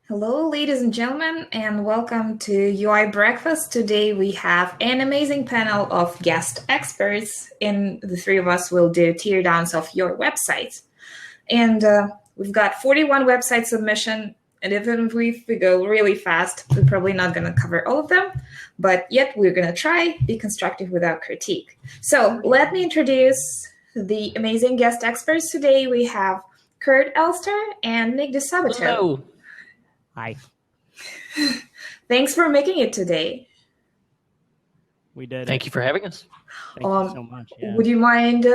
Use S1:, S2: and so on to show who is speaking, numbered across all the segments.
S1: Hello, ladies and gentlemen, and welcome to UI Breakfast. Today we have an amazing panel of guest experts, and the three of us will do teardowns of your websites. And we've got 41 website submission, and even if we go really fast, we're probably not going to cover all of them, but yet we're going to try, be constructive without critique. So let me introduce the amazing guest experts today. We have Kurt Elster and Nick DeSabato.
S2: Hello. Hi.
S1: Thanks for making it today.
S2: We did.
S3: Thank you for having us.
S2: Thank you so much. Yeah.
S1: Would you mind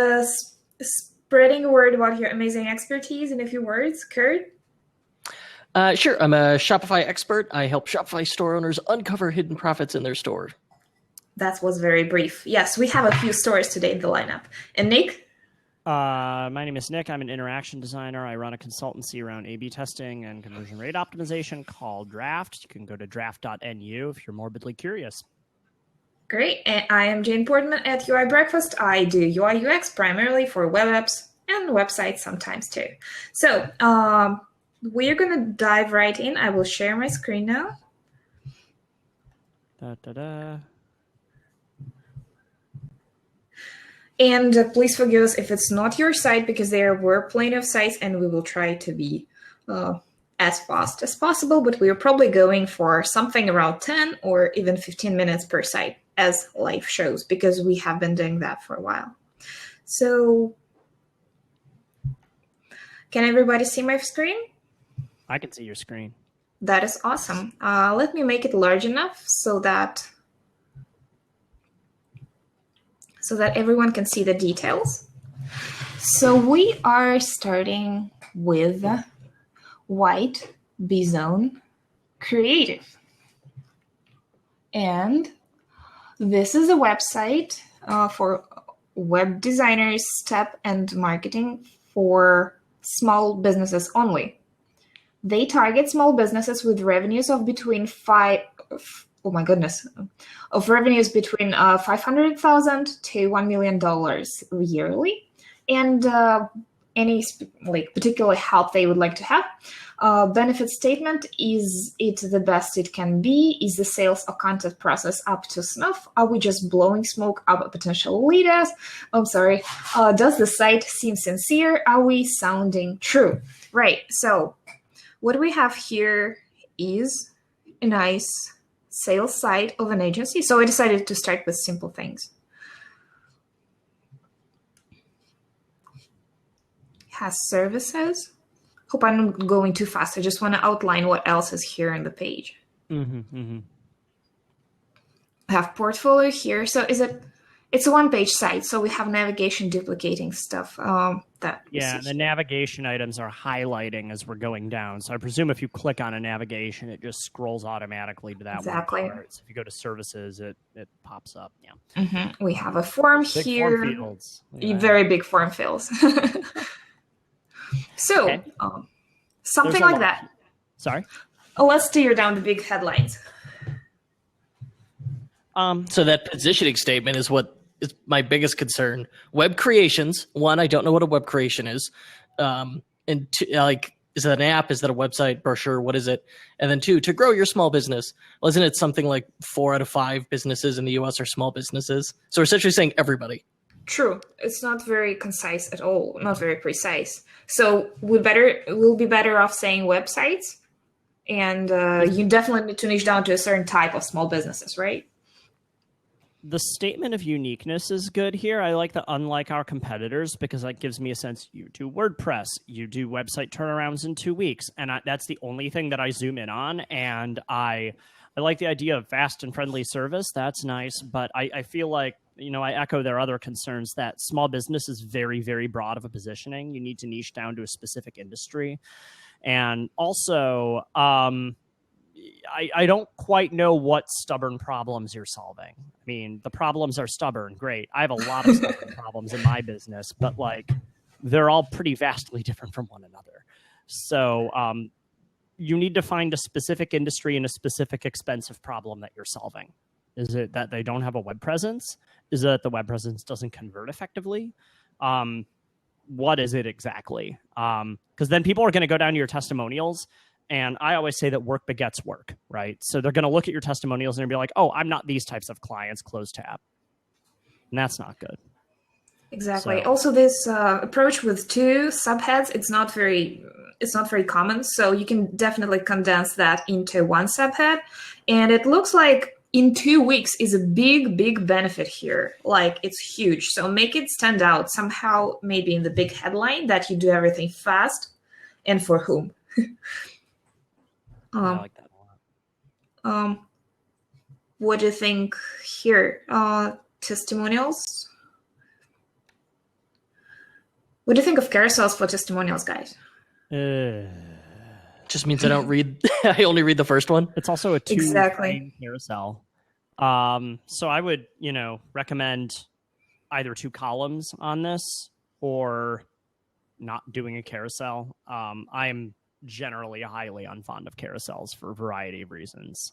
S1: spreading a word about your amazing expertise in a few words, Kurt?
S3: Sure. I'm a Shopify expert. I help Shopify store owners uncover hidden profits in their store.
S1: That was very brief. Yes, we have a few stores today in the lineup. And Nick?
S2: My name is Nick. I'm an interaction designer. I run a consultancy around A/B testing and conversion rate optimization called Draft. You can go to draft.nu if you're morbidly curious.
S1: Great. And I am Jane Portman at UI Breakfast. I do UI UX primarily for web apps and websites sometimes too. So we're going to dive right in. I will share my screen now. And please forgive us if it's not your site, because there were plenty of sites and we will try to be as fast as possible, but we're probably going for something around 10 or even 15 minutes per site as live shows, because we have been doing that for a while. So can everybody see my screen?
S2: I can see your screen.
S1: That is awesome. Let me make it large enough so that everyone can see the details. So we are starting with White B-Zone Creative. And this is a website for web designers, step and marketing for small businesses only. They target small businesses with revenues of between revenues between $500,000 to $1 million yearly, and any particular help they would like to have. Benefit statement: is it the best it can be? Is the sales or content process up to snuff? Are we just blowing smoke up potential leaders? Does the site seem sincere? Are we sounding true? Right. So what we have here is a nice sales site of an agency. So I decided to start with simple things. Has services. Hope I'm not going too fast. I just want to outline what else is here on the page. Have portfolio here. So it's a one-page site, so we have navigation duplicating stuff.
S2: The navigation items are highlighting as we're going down. So I presume if you click on a navigation, it just scrolls automatically to that
S1: exactly.
S2: one part. So if you go to services, it pops up. Yeah.
S1: We have a form
S2: big
S1: here.
S2: Form fields.
S1: Very big form fields. So
S2: Okay.
S1: Something like that.
S2: Sorry?
S1: Let's tear down the big headlines.
S3: So that positioning statement is what is my biggest concern. Web creations. One, I don't know what a web creation is. And two, is it an app? Is that a website, brochure? What is it? And then two, to grow your small business. Well, isn't it something like 4 out of 5 businesses in the US are small businesses? So we're essentially saying everybody.
S1: True. It's not very concise at all, not very precise. So we'll be better off saying websites, and you definitely need to niche down to a certain type of small businesses, right?
S2: The statement of uniqueness is good here. I like the unlike our competitors, because that gives me a sense you do WordPress, you do website turnarounds in 2 weeks, and that's the only thing that I zoom in on. And I like the idea of fast and friendly service. That's nice, but I feel like, I echo their other concerns that small business is very, very broad of a positioning. You need to niche down to a specific industry. And also, I don't quite know what stubborn problems you're solving. I mean, the problems are stubborn. Great. I have a lot of stubborn problems in my business, but they're all pretty vastly different from one another. So you need to find a specific industry and a specific expensive problem that you're solving. Is it that they don't have a web presence? Is it that the web presence doesn't convert effectively? What is it exactly? Because then people are going to go down to your testimonials And I always say that work begets work, right? So they're going to look at your testimonials and be like, oh, I'm not these types of clients, close tab. And that's not good.
S1: Exactly.
S2: So-
S1: Also, this approach with 2 subheads, it's not very common. So you can definitely condense that into 1 subhead. And it looks like in 2 weeks is a big benefit here. Like, it's huge. So make it stand out somehow, maybe in the big headline that you do everything fast and for whom.
S2: I like that a lot.
S1: What do you think here? Testimonials? What do you think of carousels for testimonials, guys?
S3: Just means I don't read. I only read the first one.
S2: It's also a 2
S1: Exactly.
S2: frame carousel. So I would, recommend either 2 columns on this or not doing a carousel. I'm generally highly unfond of carousels for a variety of reasons.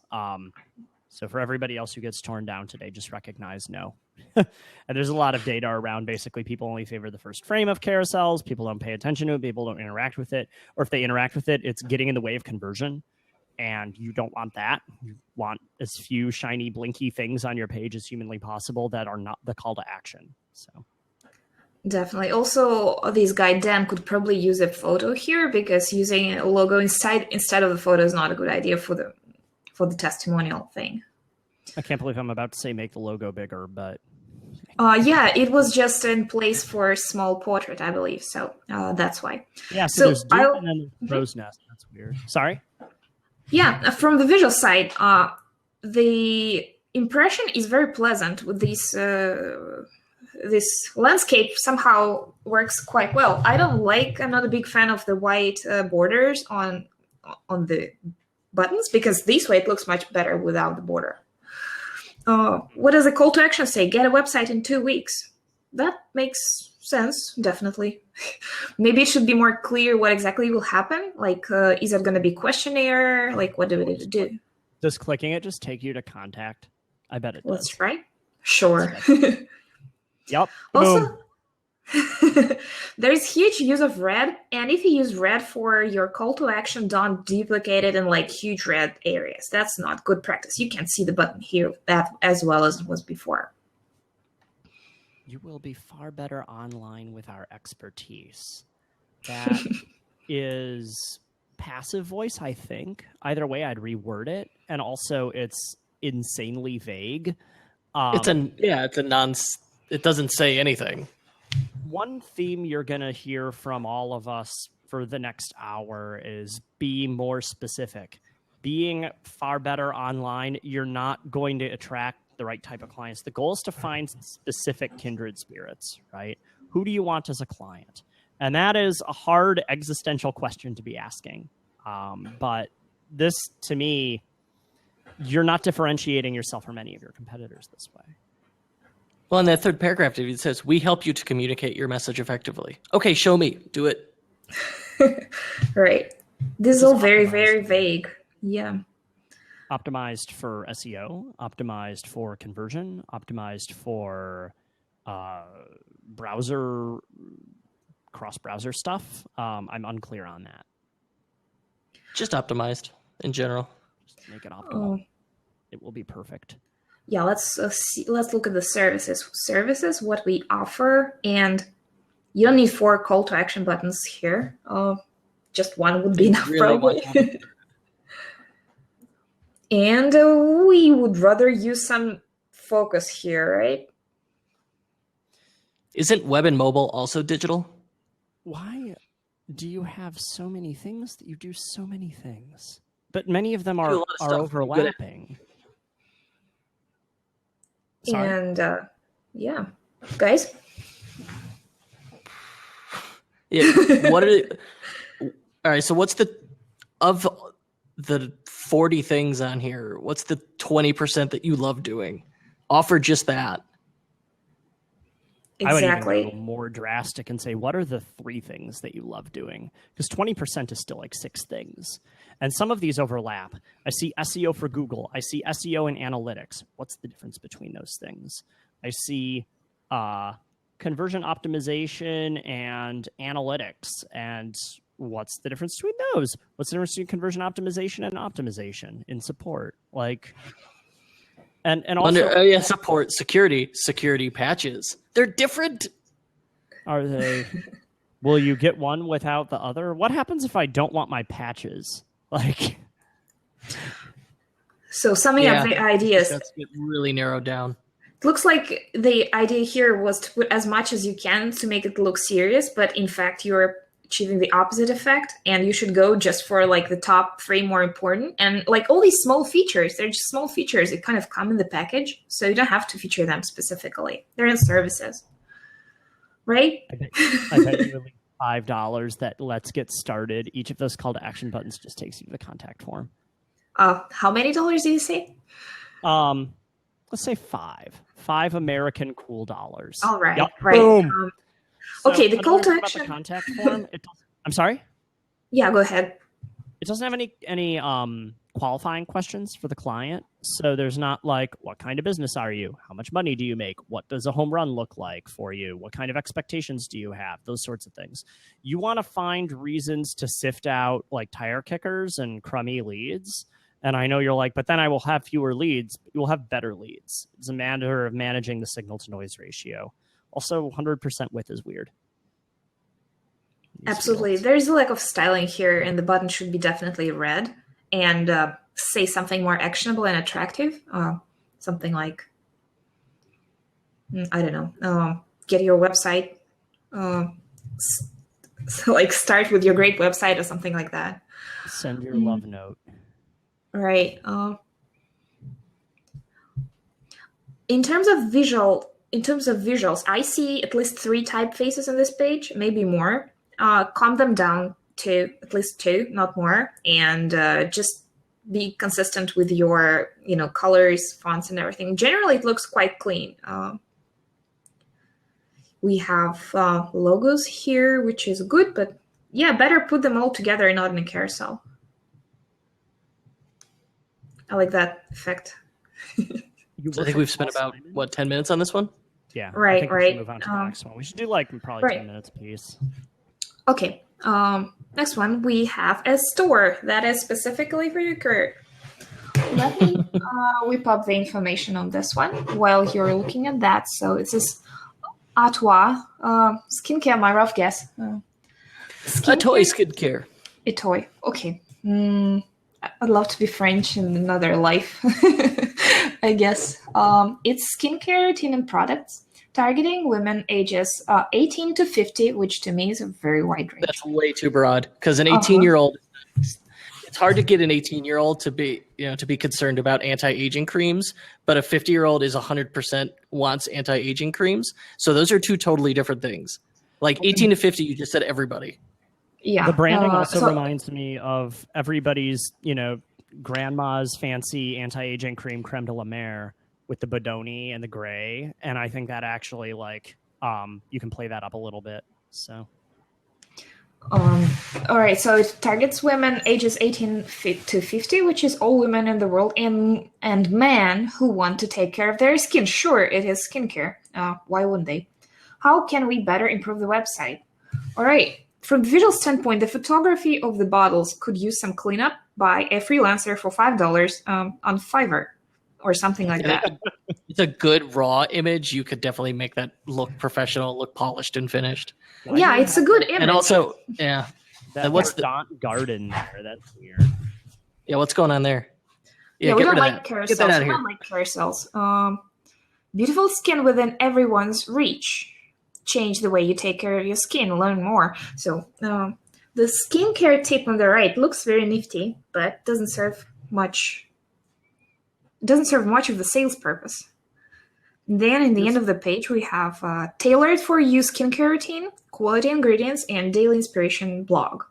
S2: So for everybody else who gets torn down today, just recognize no. And there's a lot of data around basically people only favor the first frame of carousels. People don't pay attention to it. People don't interact with it. Or if they interact with it, it's getting in the way of conversion. And you don't want that. You want as few shiny, blinky things on your page as humanly possible that are not the call to action. So
S1: Definitely. Also, this guy Dan could probably use a photo here, because using a logo instead of the photo is not a good idea for the testimonial thing.
S2: I can't believe I'm about to say make the logo bigger, but
S1: Yeah, it was just in place for a small portrait, I believe. So that's why.
S2: yeah.
S1: So
S2: So there's Doom
S1: I'll-
S2: and then there's Crow's Nest. That's weird. Sorry.
S1: Yeah, from the visual side, the impression is very pleasant with this. This landscape somehow works quite well. I'm not a big fan of the white borders on the buttons, because this way it looks much better without the border. What does the call to action say? Get a website in 2 weeks. That makes sense, definitely. Maybe it should be more clear what exactly will happen. Like, is it going to be questionnaire? Like, what do we need to do?
S2: Does clicking it just take you to contact? I bet it does.
S1: Let's try. Sure.
S2: Yep.
S1: Also,
S2: Boom.
S1: there's huge use of red, and if you use red for your call to action, don't duplicate it in like huge red areas. That's not good practice. You can see the button here as well as it was before.
S2: You will be far better online with our expertise. That is passive voice, I think. Either way, I'd reword it, and also it's insanely vague.
S3: It's a non. It doesn't say anything.
S2: One theme you're going to hear from all of us for the next hour is be more specific. Being far better online, you're not going to attract the right type of clients. The goal is to find specific kindred spirits, right? Who do you want as a client? And that is a hard existential question to be asking. But this, to me, you're not differentiating yourself from any of your competitors this way.
S3: Well, in that third paragraph, it says, "We help you to communicate your message effectively." Okay, show me. Do it.
S1: Right. This is all very, very vague. Yeah.
S2: Optimized for SEO, optimized for conversion, optimized for browser, cross-browser stuff. I'm unclear on that.
S3: Just optimized in general.
S2: Just make it optimal. It will be perfect.
S1: Yeah, let's look at the services. Services, what we offer, and you don't need 4 call to action buttons here. Just 1 would be enough,
S3: Really
S1: probably. And we would rather use some focus here, right?
S3: Isn't web and mobile also digital?
S2: Why do you have so many things that you do so many things? But many of them are
S3: Do a lot of stuff.
S2: overlapping. Sorry?
S1: And yeah, guys.
S3: Yeah. What are? All right. So what's of the 40 things on here? What's the 20% that you love doing? Offer just that.
S2: I would even
S1: Exactly.
S2: go more drastic and say, what are the 3 things that you love doing? Because 20% is still like 6 things. And some of these overlap. I see SEO for Google. I see SEO and analytics. What's the difference between those things? I see conversion optimization and analytics. And what's the difference between those? What's the difference between conversion optimization and optimization in support? Like, and also
S3: support security patches. They're different.
S2: Are they? Will you get one without the other? What happens if I don't want my patches? Like,
S1: so summing up the ideas,
S3: that's really narrowed down.
S1: It looks like the idea here was to put as much as you can to make it look serious, but in fact you're achieving the opposite effect, and you should go just for like the top 3 more important. And like all these small features, they're just small features. It kind of come in the package, so you don't have to feature them specifically. They're in services, right?
S2: I bet you at least $5 that let's get started. Each of those call to action buttons just takes you to the contact form.
S1: How many dollars do you say?
S2: Let's say $5 American cool dollars.
S1: All right,
S2: yep.
S1: Right.
S2: Boom.
S1: Okay, the call to action.
S2: The contact form. I'm sorry.
S1: Yeah, go ahead.
S2: It doesn't have any qualifying questions for the client, so there's not like, what kind of business are you? How much money do you make? What does a home run look like for you? What kind of expectations do you have? Those sorts of things. You want to find reasons to sift out like tire kickers and crummy leads. And I know you're like, but then I will have fewer leads. You'll have better leads. It's a matter of managing the signal to noise ratio. Also, 100% width is weird.
S1: Absolutely. There's a lack of styling here, and the button should be definitely red and say something more actionable and attractive. Something like, I don't know, get your website. So like start with your great website or something like that.
S2: Send your love note.
S1: Right. In terms of visuals, I see at least 3 typefaces on this page, maybe more. Calm them down to at least 2, not more, and just be consistent with your, colors, fonts, and everything. Generally, it looks quite clean. We have logos here, which is good, but yeah, better put them all together, not in a carousel. I like that effect.
S3: So I think we've spent about 10 minutes on this one.
S2: Yeah,
S1: right.
S2: I think we should move on to the next one. We should do like probably 10 minutes a piece.
S1: Okay. Next one, we have a store that is specifically for your career. Let me whip up the information on this one while you're looking at that. So it says Atwa skincare. My rough guess.
S3: A toy skincare.
S1: A toy. Okay. I'd love to be French in another life, I guess. It's skincare routine and products targeting women ages 18 to 50, which to me is a very wide range.
S3: That's way too broad because an 18-year-old, it's hard to get an 18-year-old to be concerned about anti-aging creams, but a 50-year-old is 100% wants anti-aging creams. So those are 2 totally different things. Like 18 to 50, you just said everybody.
S1: Yeah.
S2: The branding also reminds me of everybody's, grandma's fancy anti-aging cream creme de la mer with the Bodoni and the gray. And I think that actually you can play that up a little bit. So.
S1: All right. So it targets women ages 18 to 50, which is all women in the world, and men who want to take care of their skin. Sure, it is skincare. Why wouldn't they? How can we better improve the website? All right. From the visual standpoint, the photography of the bottles could use some cleanup by a freelancer for $5 on Fiverr or something like that.
S3: It's a good raw image. You could definitely make that look professional, look polished and finished.
S1: Yeah, it's a good image.
S3: And also, yeah.
S2: What's the garden there? That's weird.
S3: Yeah, what's going on there?
S1: Yeah, we don't like carousels. Get that out of here. We don't like carousels. Beautiful skin within everyone's reach. Change the way you take care of your skin. Learn more. So the skincare tip on the right looks very nifty, but doesn't serve much. Doesn't serve much of the sales purpose. Then in the end of the page, we have tailored for you skincare routine, quality ingredients, and daily inspiration blog.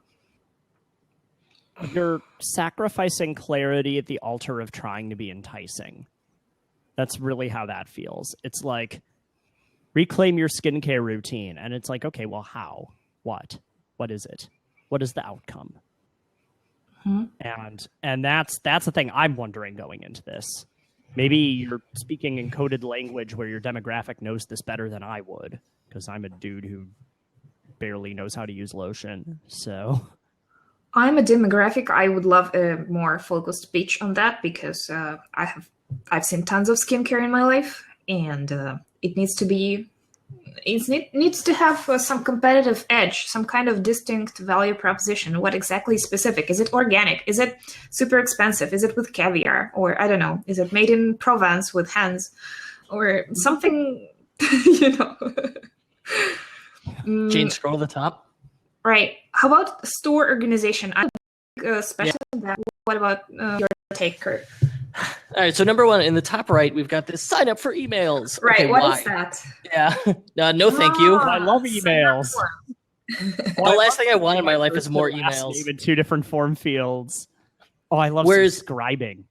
S2: You're sacrificing clarity at the altar of trying to be enticing. That's really how that feels. It's like, reclaim your skincare routine. And it's like, okay, well, how? What? What is it? What is the outcome? And that's the thing I'm wondering going into this. Maybe you're speaking in coded language where your demographic knows this better than I would, because I'm a dude who barely knows how to use lotion. So
S1: I'm a demographic. I would love a more focused pitch on that because I've seen tons of skincare in my life, and it needs to be needs to have some competitive edge, some kind of distinct value proposition. What exactly is specific? Is it organic? Is it super expensive? Is it with caviar? Or I don't know, is it made in Provence with hens? Or something, you know.
S3: Jane, scroll to the top.
S1: Right. How about store organization? I'm special in that. What about your take, Kurt?
S3: All right, so number one, in the top right, we've got this sign up for emails.
S1: Right,
S3: Okay,
S1: what
S3: why?
S1: is that?
S3: Yeah, no, thank you.
S2: I love emails.
S3: The last thing I want in my life is more emails.
S2: Name in 2 different form fields. Oh, I love subscribing.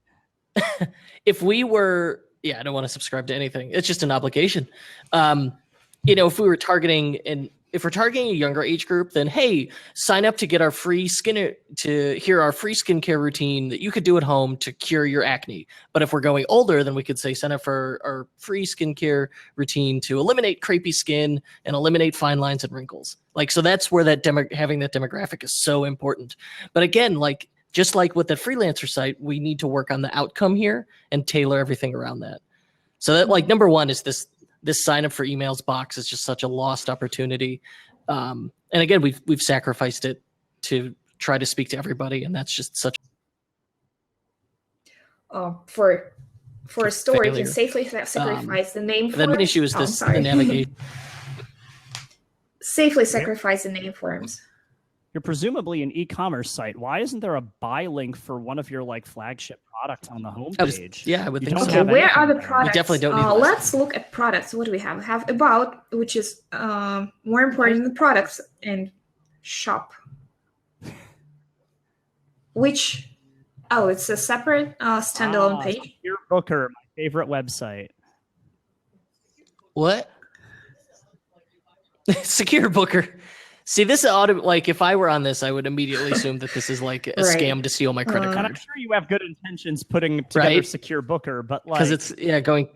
S3: If we were, I don't want to subscribe to anything. It's just an obligation. If we were targeting if we're targeting a younger age group, then hey, sign up to get our free to hear our free skincare routine that you could do at home to cure your acne. But if we're going older, then we could say sign up for our free skincare routine to eliminate crepey skin and eliminate fine lines and wrinkles. So that's where that having that demographic is so important. But again, just like with the freelancer site, we need to work on the outcome here and tailor everything around that. So that number one is this sign up for emails box is just such a lost opportunity. And again, we've sacrificed it to try to speak to everybody. And that's just such
S1: for a store, you can safely sacrifice the name forms.
S3: The issue is the navigation.
S1: Safely sacrifice the name forms.
S2: You're presumably an e-commerce site. Why isn't there a buy link for one of your flagship products on the homepage?
S3: I would think so.
S1: Okay, where are the products?
S3: We definitely don't need
S1: let's look at products. What do we have? We have about, which is more important than products, and shop. Which, it's a separate standalone page.
S2: Secure Booker, my favorite website.
S3: What? Secure Booker. See, this if I were on this, I would immediately assume that this is a scam to steal my credit card.
S2: And I'm sure you have good intentions putting together Secure Booker, but
S3: because it's going.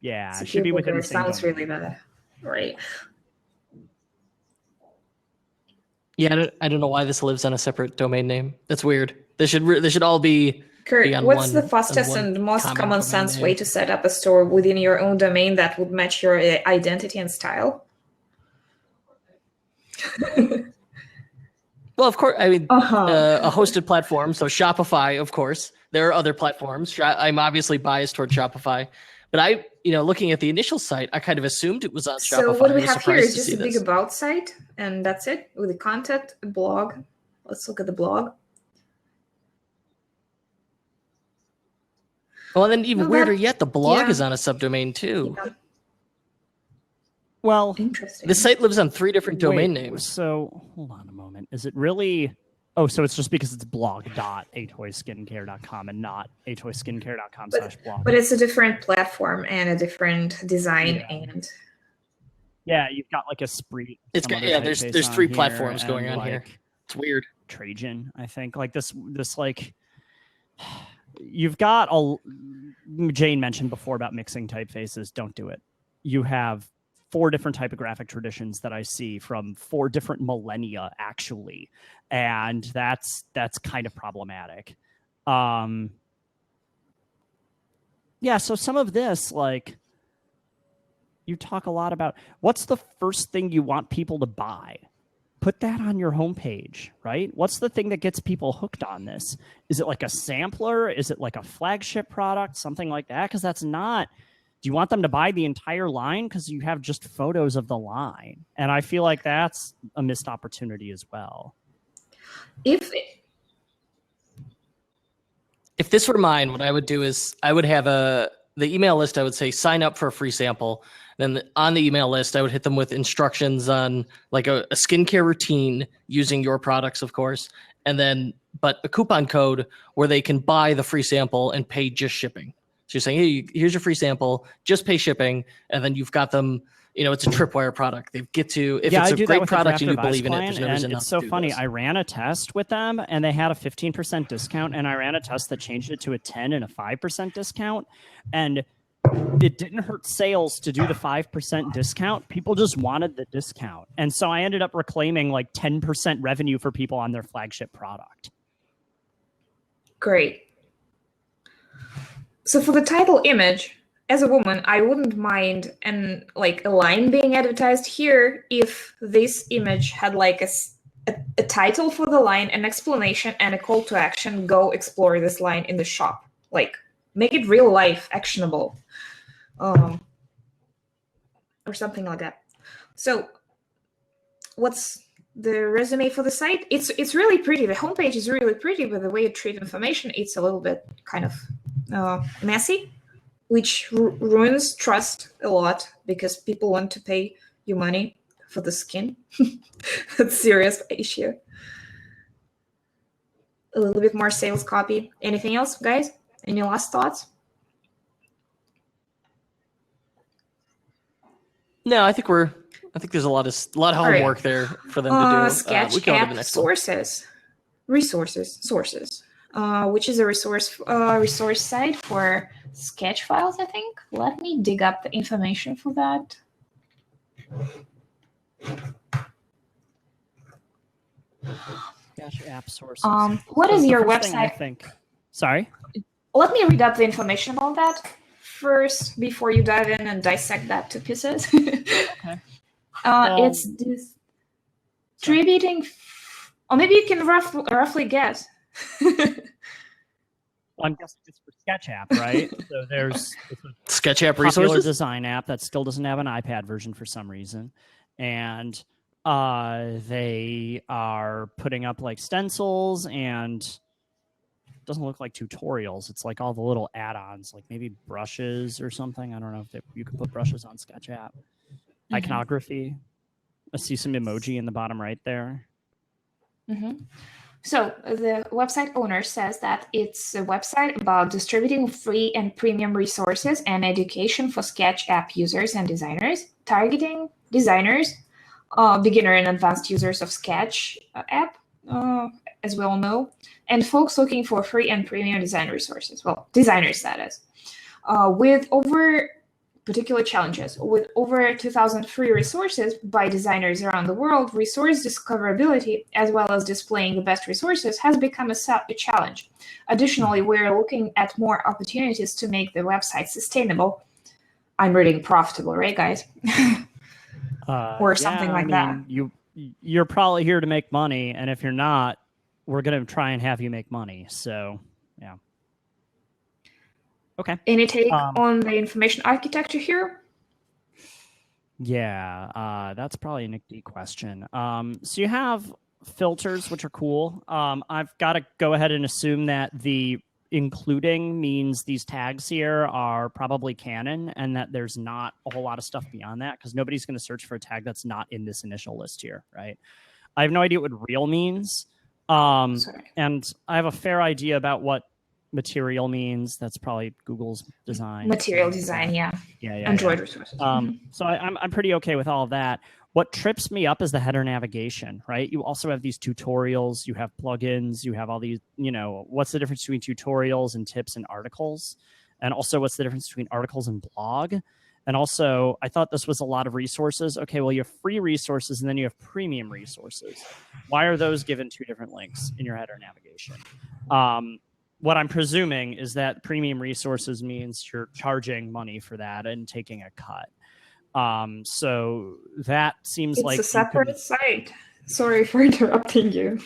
S2: Yeah,
S1: Secure
S2: it should be within the same.
S1: Sounds really bad, right?
S3: Yeah, I don't know why this lives on a separate domain name. That's weird. They should all be.
S1: Kurt, what's the fastest and most common sense way to set up a store within your own domain that would match your identity and style?
S3: Well, of course, I mean, a hosted platform. So Shopify, of course. There are other platforms. I'm obviously biased toward Shopify, but looking at the initial site, I kind of assumed it was on Shopify.
S1: So what we have here is just a big about site, and that's it with the content, a blog. Let's look at the blog.
S3: Well, and then even weirder yet, the blog is on a subdomain too.
S1: Yeah.
S2: Well,
S1: interesting.
S3: This site lives on 3 different domain names.
S2: So hold on a moment. Is it really? Oh, so it's just because it's blog.atoyskincare.com and not atoyskincare.com/blog.
S1: But it's a different platform and a different design and.
S2: Yeah, you've got a Spree.
S3: There's 3 platforms going on here. It's weird.
S2: Trajan, I think. This you've got Jane mentioned before about mixing typefaces. Don't do it. You have 4 different typographic traditions that I see from 4 different millennia, actually, and that's kind of problematic. So some of this, you talk a lot about what's the first thing you want people to buy. Put that on your homepage, right? What's the thing that gets people hooked on this? Is it a sampler? Is it a flagship product? Something like that? Because that's not. Do you want them to buy the entire line? Because you have just photos of the line. And I feel like that's a missed opportunity as well.
S3: If this were mine, what I would do is I would have the email list. I would say sign up for a free sample. Then on the email list, I would hit them with instructions on a skincare routine using your products, of course. And then, but a coupon code where they can buy the free sample and pay just shipping. So you're saying, hey, here's your free sample, just pay shipping, and then you've got them. It's a tripwire product. They get to if it's a great product and you believe in it. There's no reason not to do this. It's so funny.
S2: I ran a test with them, and they had a 15% discount, and I ran a test that changed it to a 10 and a 5% discount, and it didn't hurt sales to do the 5% discount. People just wanted the discount. And so I ended up reclaiming like 10% revenue for people on their flagship product.
S1: Great. So for the title image, as a woman, I wouldn't mind a line being advertised here if this image had like a title for the line, an explanation, and a call to action. Go explore this line in the shop. Like, make it real life, actionable, or something like that. So, what's the resume for the site? It's really pretty. The homepage is really pretty, but the way it treats information, it's a little bit kind of messy, which ruins trust a lot because people want to pay you money for the skin. That's a serious issue. A little bit more sales copy. Anything else, guys? Any last thoughts?
S3: No, I think there's a lot of homework there for them to do.
S1: Sketch
S3: we can go to
S1: app
S3: the next
S1: sources, which is a resource site for sketch files, I think. Let me dig up the information for that.
S2: Sketch app sources.
S1: What
S2: So
S1: is
S2: the
S1: your
S2: first thing I
S1: website?
S2: think. Sorry?
S1: Let me read up the information about that first before you dive in and dissect that to pieces.
S2: Okay.
S1: It's distributing, or maybe you can roughly guess.
S2: I'm guessing it's for Sketch app, right? So there's
S3: Sketch app
S2: popular
S3: resources.
S2: design app that still doesn't have an iPad version for some reason, and they are putting up like stencils and it doesn't look like tutorials. It's like all the little add-ons, like maybe brushes or something. I don't know if you can put brushes on Sketch app. Mm-hmm. Iconography. I see some emoji in the bottom right there.
S1: Mm-hmm. So the website owner says that it's a website about distributing free and premium resources and education for Sketch app users and designers, targeting designers, beginner and advanced users of Sketch app, as we all know, and folks looking for free and premium design resources. Well, designers, that is. With over particular challenges. With over 2,000 free resources by designers around the world, resource discoverability, as well as displaying the best resources, has become a challenge. Additionally, we're looking at more opportunities to make the website sustainable. I'm reading profitable, right, guys? Or something like that.
S2: You're probably here to make money, and if you're not, we're going to try and have you make money. So, yeah. Okay.
S1: Any take on the information architecture here?
S2: Yeah, that's probably a Nick D question. So you have filters, which are cool. I've got to go ahead and assume that the including means these tags here are probably canon and that there's not a whole lot of stuff beyond that because nobody's going to search for a tag that's not in this initial list here, right? I have no idea what real means. And I have a fair idea about what material means. That's probably Google's design.
S1: Material design, yeah. Android resources.
S2: So I'm pretty okay with all of that. What trips me up is the header navigation, right? You also have these tutorials, you have plugins, you have all these, what's the difference between tutorials and tips and articles? And also what's the difference between articles and blog? And also, I thought this was a lot of resources. Okay, well, you have free resources and then you have premium resources. Why are those given two different links in your header navigation? What I'm presuming is that premium resources means you're charging money for that and taking a cut. So that seems like
S1: it's a separate site. Sorry for interrupting you.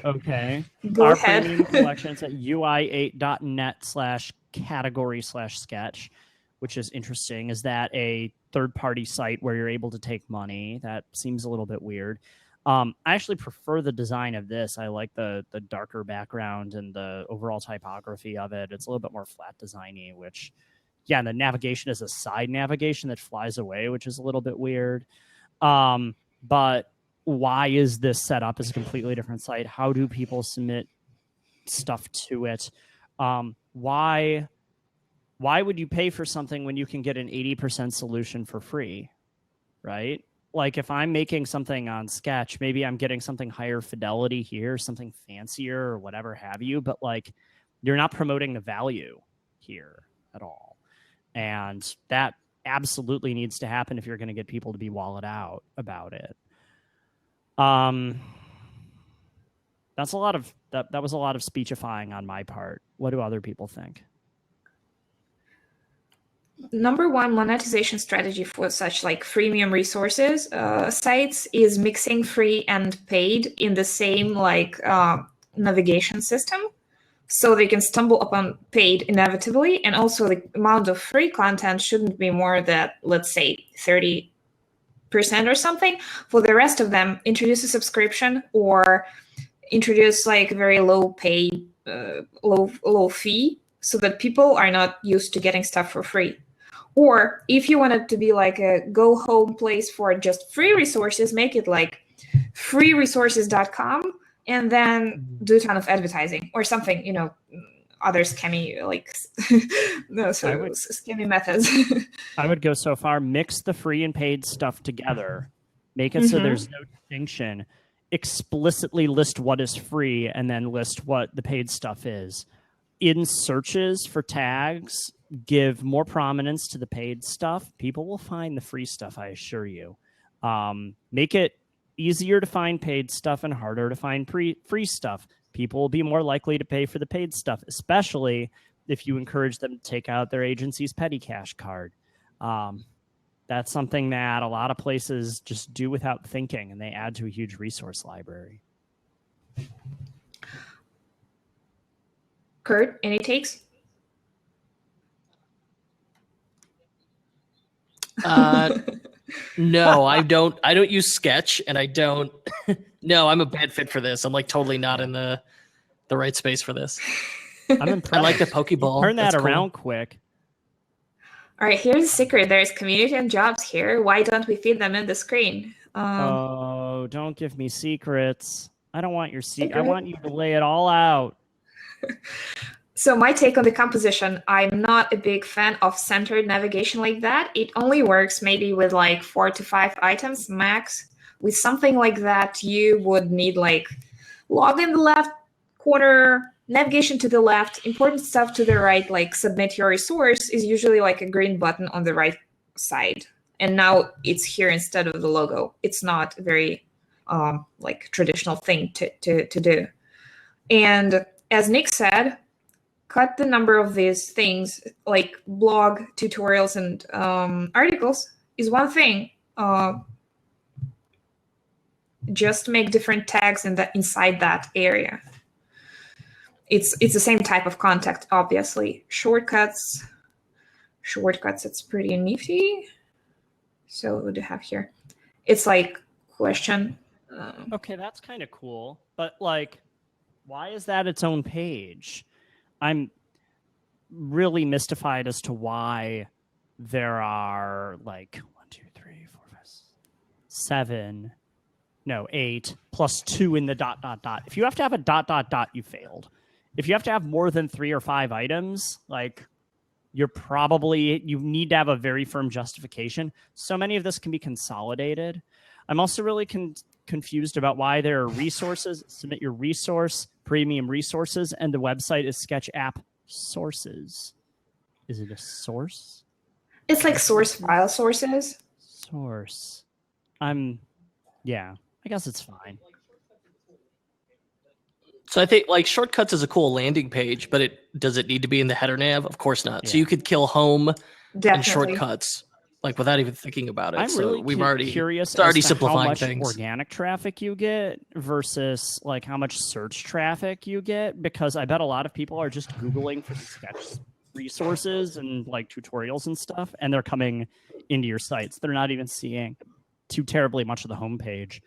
S2: Okay.
S1: Go
S2: Our
S1: ahead.
S2: premium collections at ui8.net/category/sketch, which is interesting. Is that a third-party site where you're able to take money? That seems a little bit weird. I actually prefer the design of this. I like the darker background and the overall typography of it. It's a little bit more flat designy, which, yeah, the navigation is a side navigation that flies away, which is a little bit weird. But why is this set up as a completely different site? How do people submit stuff to it? Why would you pay for something when you can get an 80% solution for free, right? Like if I'm making something on Sketch, maybe I'm getting something higher fidelity here, something fancier or whatever have you, but like you're not promoting the value here at all. And that absolutely needs to happen if you're going to get people to be wallet out about it. That's a lot of that was a lot of speechifying on my part. What do other people think?
S1: Number one monetization strategy for such like freemium resources sites is mixing free and paid in the same like navigation system, so they can stumble upon paid inevitably, and also the amount of free content shouldn't be more than, let's say, 30% or something. For the rest of them, introduce a subscription or introduce like very low pay, low fee, so that people are not used to getting stuff for free. Or if you want it to be like a go home place for just free resources, make it like freeresources.com and then do a ton of advertising or something, other scammy scammy methods.
S2: I would go so far, mix the free and paid stuff together, make it so there's no distinction, explicitly list what is free and then list what the paid stuff is. In searches for tags, give more prominence to the paid stuff. People will find the free stuff, I assure you. Make it easier to find paid stuff and harder to find free stuff. People will be more likely to pay for the paid stuff, especially if you encourage them to take out their agency's petty cash card. That's something that a lot of places just do without thinking, and they add to a huge resource library.
S1: Kurt, any takes?
S3: No, I don't use Sketch, and I don't. No, I'm a bad fit for this. I'm like totally not in the right space for this.
S2: I'm impressed.
S3: I like the Pokeball.
S2: Turn that
S3: That's
S2: around
S3: cool.
S2: quick.
S1: All right, here's the secret. There's community and jobs here. Why don't we feed them in the screen?
S2: Oh, don't give me secrets. I don't want your secret. I want you to lay it all out.
S1: So my take on the composition, I'm not a big fan of centered navigation like that. It only works maybe with like 4 to 5 items max. With something like that, you would need like log in the left corner, navigation to the left, important stuff to the right, like submit your resource is usually like a green button on the right side. And now it's here instead of the logo. It's not a very like traditional thing to do. And as Nick said, cut the number of these things, like blog, tutorials, and articles is one thing. Just make different tags inside that area. It's the same type of content, obviously. Shortcuts, it's pretty nifty. So what do you have here? It's like question.
S2: Okay, that's kind of cool. But like, why is that its own page? I'm really mystified as to why there are like 8 plus 2 in the ... If you have to have a ... you failed. If you have to have more than 3 or 5 items, like you need to have a very firm justification. So many of this can be consolidated. I'm also really confused about why there are resources, submit your resource, premium resources, and the website is Sketch App Sources. Is it a source?
S1: It's like source file sources.
S2: Source. Yeah, I guess it's fine.
S3: So I think like Shortcuts is a cool landing page, but does it need to be in the header nav? Of course not. Yeah. So you could kill home and Shortcuts like without even thinking about it.
S2: I'm really curious.
S3: It's already
S2: as to
S3: simplifying
S2: how much
S3: things.
S2: Organic traffic you get versus like how much search traffic you get, because I bet a lot of people are just Googling for Sketch resources and like tutorials and stuff, and they're coming into your sites. They're not even seeing too terribly much of the homepage.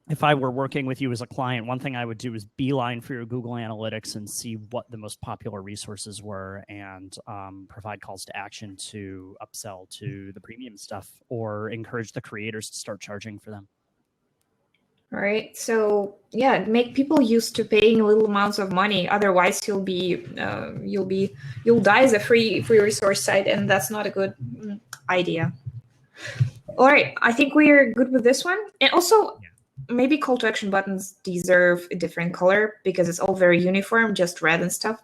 S2: If I were working with you as a client, one thing I would do is beeline for your Google Analytics and see what the most popular resources were, and provide calls to action to upsell to the premium stuff or encourage the creators to start charging for them.
S1: All right. So yeah, make people used to paying little amounts of money. Otherwise, you'll die as a free resource site, and that's not a good idea. All right. I think we are good with this one. And also, maybe call to action buttons deserve a different color because it's all very uniform, just red and stuff.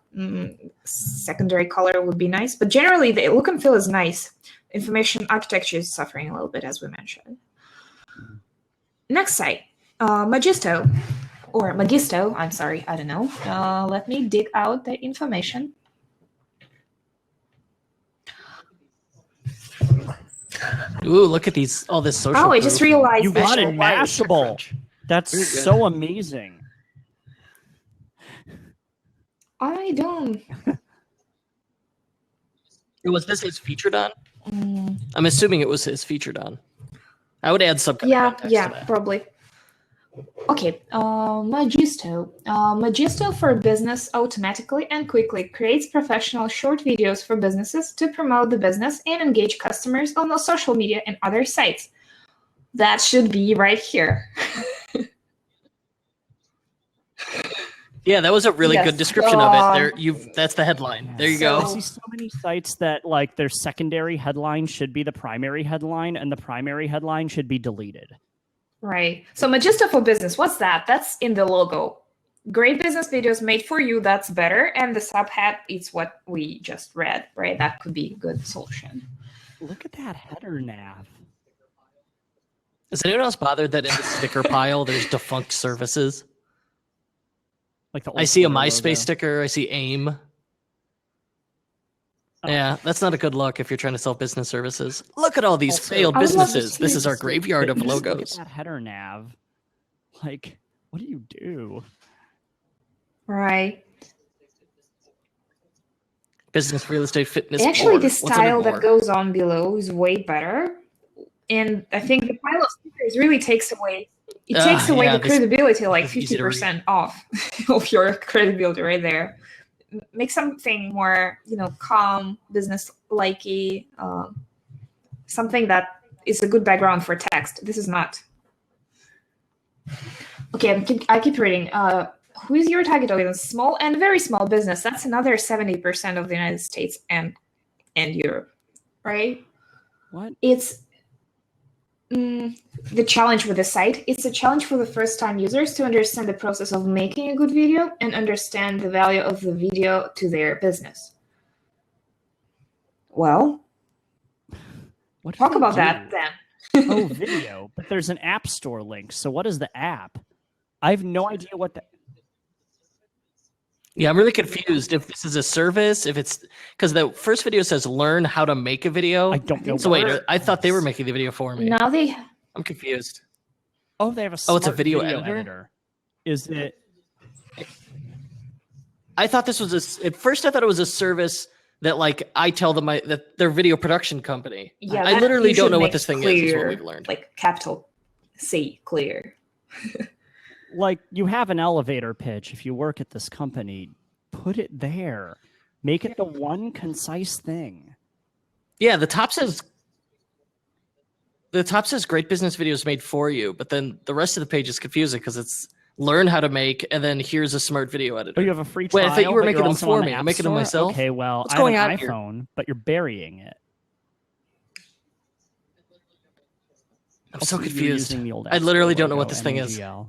S1: Secondary color would be nice, but generally the look and feel is nice. Information architecture is suffering a little bit, as we mentioned. Next site, Magisto, or Magisto, I'm sorry, I don't know. Let me dig out the information.
S3: Ooh, look at these, all this social
S1: Oh, I just
S3: proof.
S1: realized
S2: You
S1: that
S2: got it Mashable. That's
S3: Very good.
S2: so amazing.
S1: I don't.
S3: Was this his featured on? I'm assuming it was his featured on. I would add some kind of context to that.
S1: Probably. Okay, Magisto. Magisto for Business automatically and quickly creates professional short videos for businesses to promote the business and engage customers on the social media and other sites. That should be right here.
S3: Yeah, that was a really good description of it. There, that's the headline. There you go.
S2: I see so many sites that like their secondary headline should be the primary headline, and the primary headline should be deleted.
S1: Right. So Magisto for Business, what's that? That's in the logo. Great business videos made for you, that's better. And the subhead, it's what we just read, right? That could be a good solution.
S2: Look at that header nav.
S3: Is anyone else bothered that in the sticker pile there's defunct services?
S2: Like the
S3: I see a
S2: Twitter
S3: MySpace
S2: logo.
S3: sticker. I see AIM.
S2: Oh.
S3: Yeah, that's not a good look if you're trying to sell business services. Look at all these
S2: Also,
S3: failed
S1: I would love to
S3: businesses.
S1: see
S3: This is our
S1: this.
S3: graveyard of
S2: Look at
S3: logos.
S2: that header nav. Like, what do you do?
S1: Right.
S3: Business, real estate, fitness.
S1: Actually,
S3: board.
S1: the
S3: What's under
S1: style that
S3: board?
S1: goes on below is way better. And I think the pile of stickers really takes away
S3: yeah,
S1: the
S3: this
S1: credibility, like
S3: is easy to read.
S1: 50% off of your credibility right there. Make something more, calm, business-likey, something that is a good background for text. This is not. Okay, I keep reading. Who is your target audience? Small and very small business. That's another 70% of the United States and Europe, right?
S2: What?
S1: It's the challenge with the site. It's a challenge for the first-time users to understand the process of making a good video and understand the value of the video to their business. Well,
S2: What
S1: talk
S2: do they
S1: about
S2: do?
S1: that then.
S2: Oh, video. But there's an app store link. So what is the app? I have no idea what the.
S3: Yeah, I'm really confused if this is a service, if it's because the first video says learn how to make a video.
S2: I don't know.
S3: So wait, I thought they were making the video for me.
S1: Now they
S3: I'm confused.
S2: Oh, they have a.
S3: Oh, it's a
S2: smart
S3: video editor?
S2: Is it?
S3: I thought this was at first I thought it was a service that like I tell them that they're video production company.
S1: Yeah,
S3: I
S1: that
S3: literally
S1: you
S3: don't
S1: should
S3: know what
S1: make
S3: this thing is what
S1: clear,
S3: we've learned.
S1: like capital C, clear.
S2: Like you have an elevator pitch. If you work at this company, put it there. Make it the one concise thing.
S3: Yeah, the top says great business videos made for you, but then the rest of the page is confusing because it's learn how to make and then here's a smart video editor.
S2: Oh, you have a free
S3: Wait,
S2: trial.
S3: I thought you were
S2: but
S3: making
S2: you're
S3: them
S2: also
S3: for
S2: on the
S3: me. I'm
S2: App
S3: making them
S2: Store?
S3: myself.
S2: Okay, well,
S3: What's
S2: I
S3: going
S2: have
S3: on
S2: an
S3: here?
S2: iPhone, but you're burying it.
S3: I'm so
S2: Also, you're
S3: confused.
S2: using the old
S3: I
S2: App
S3: literally
S2: Store
S3: don't know what
S2: logo,
S3: this thing is.
S2: MGL.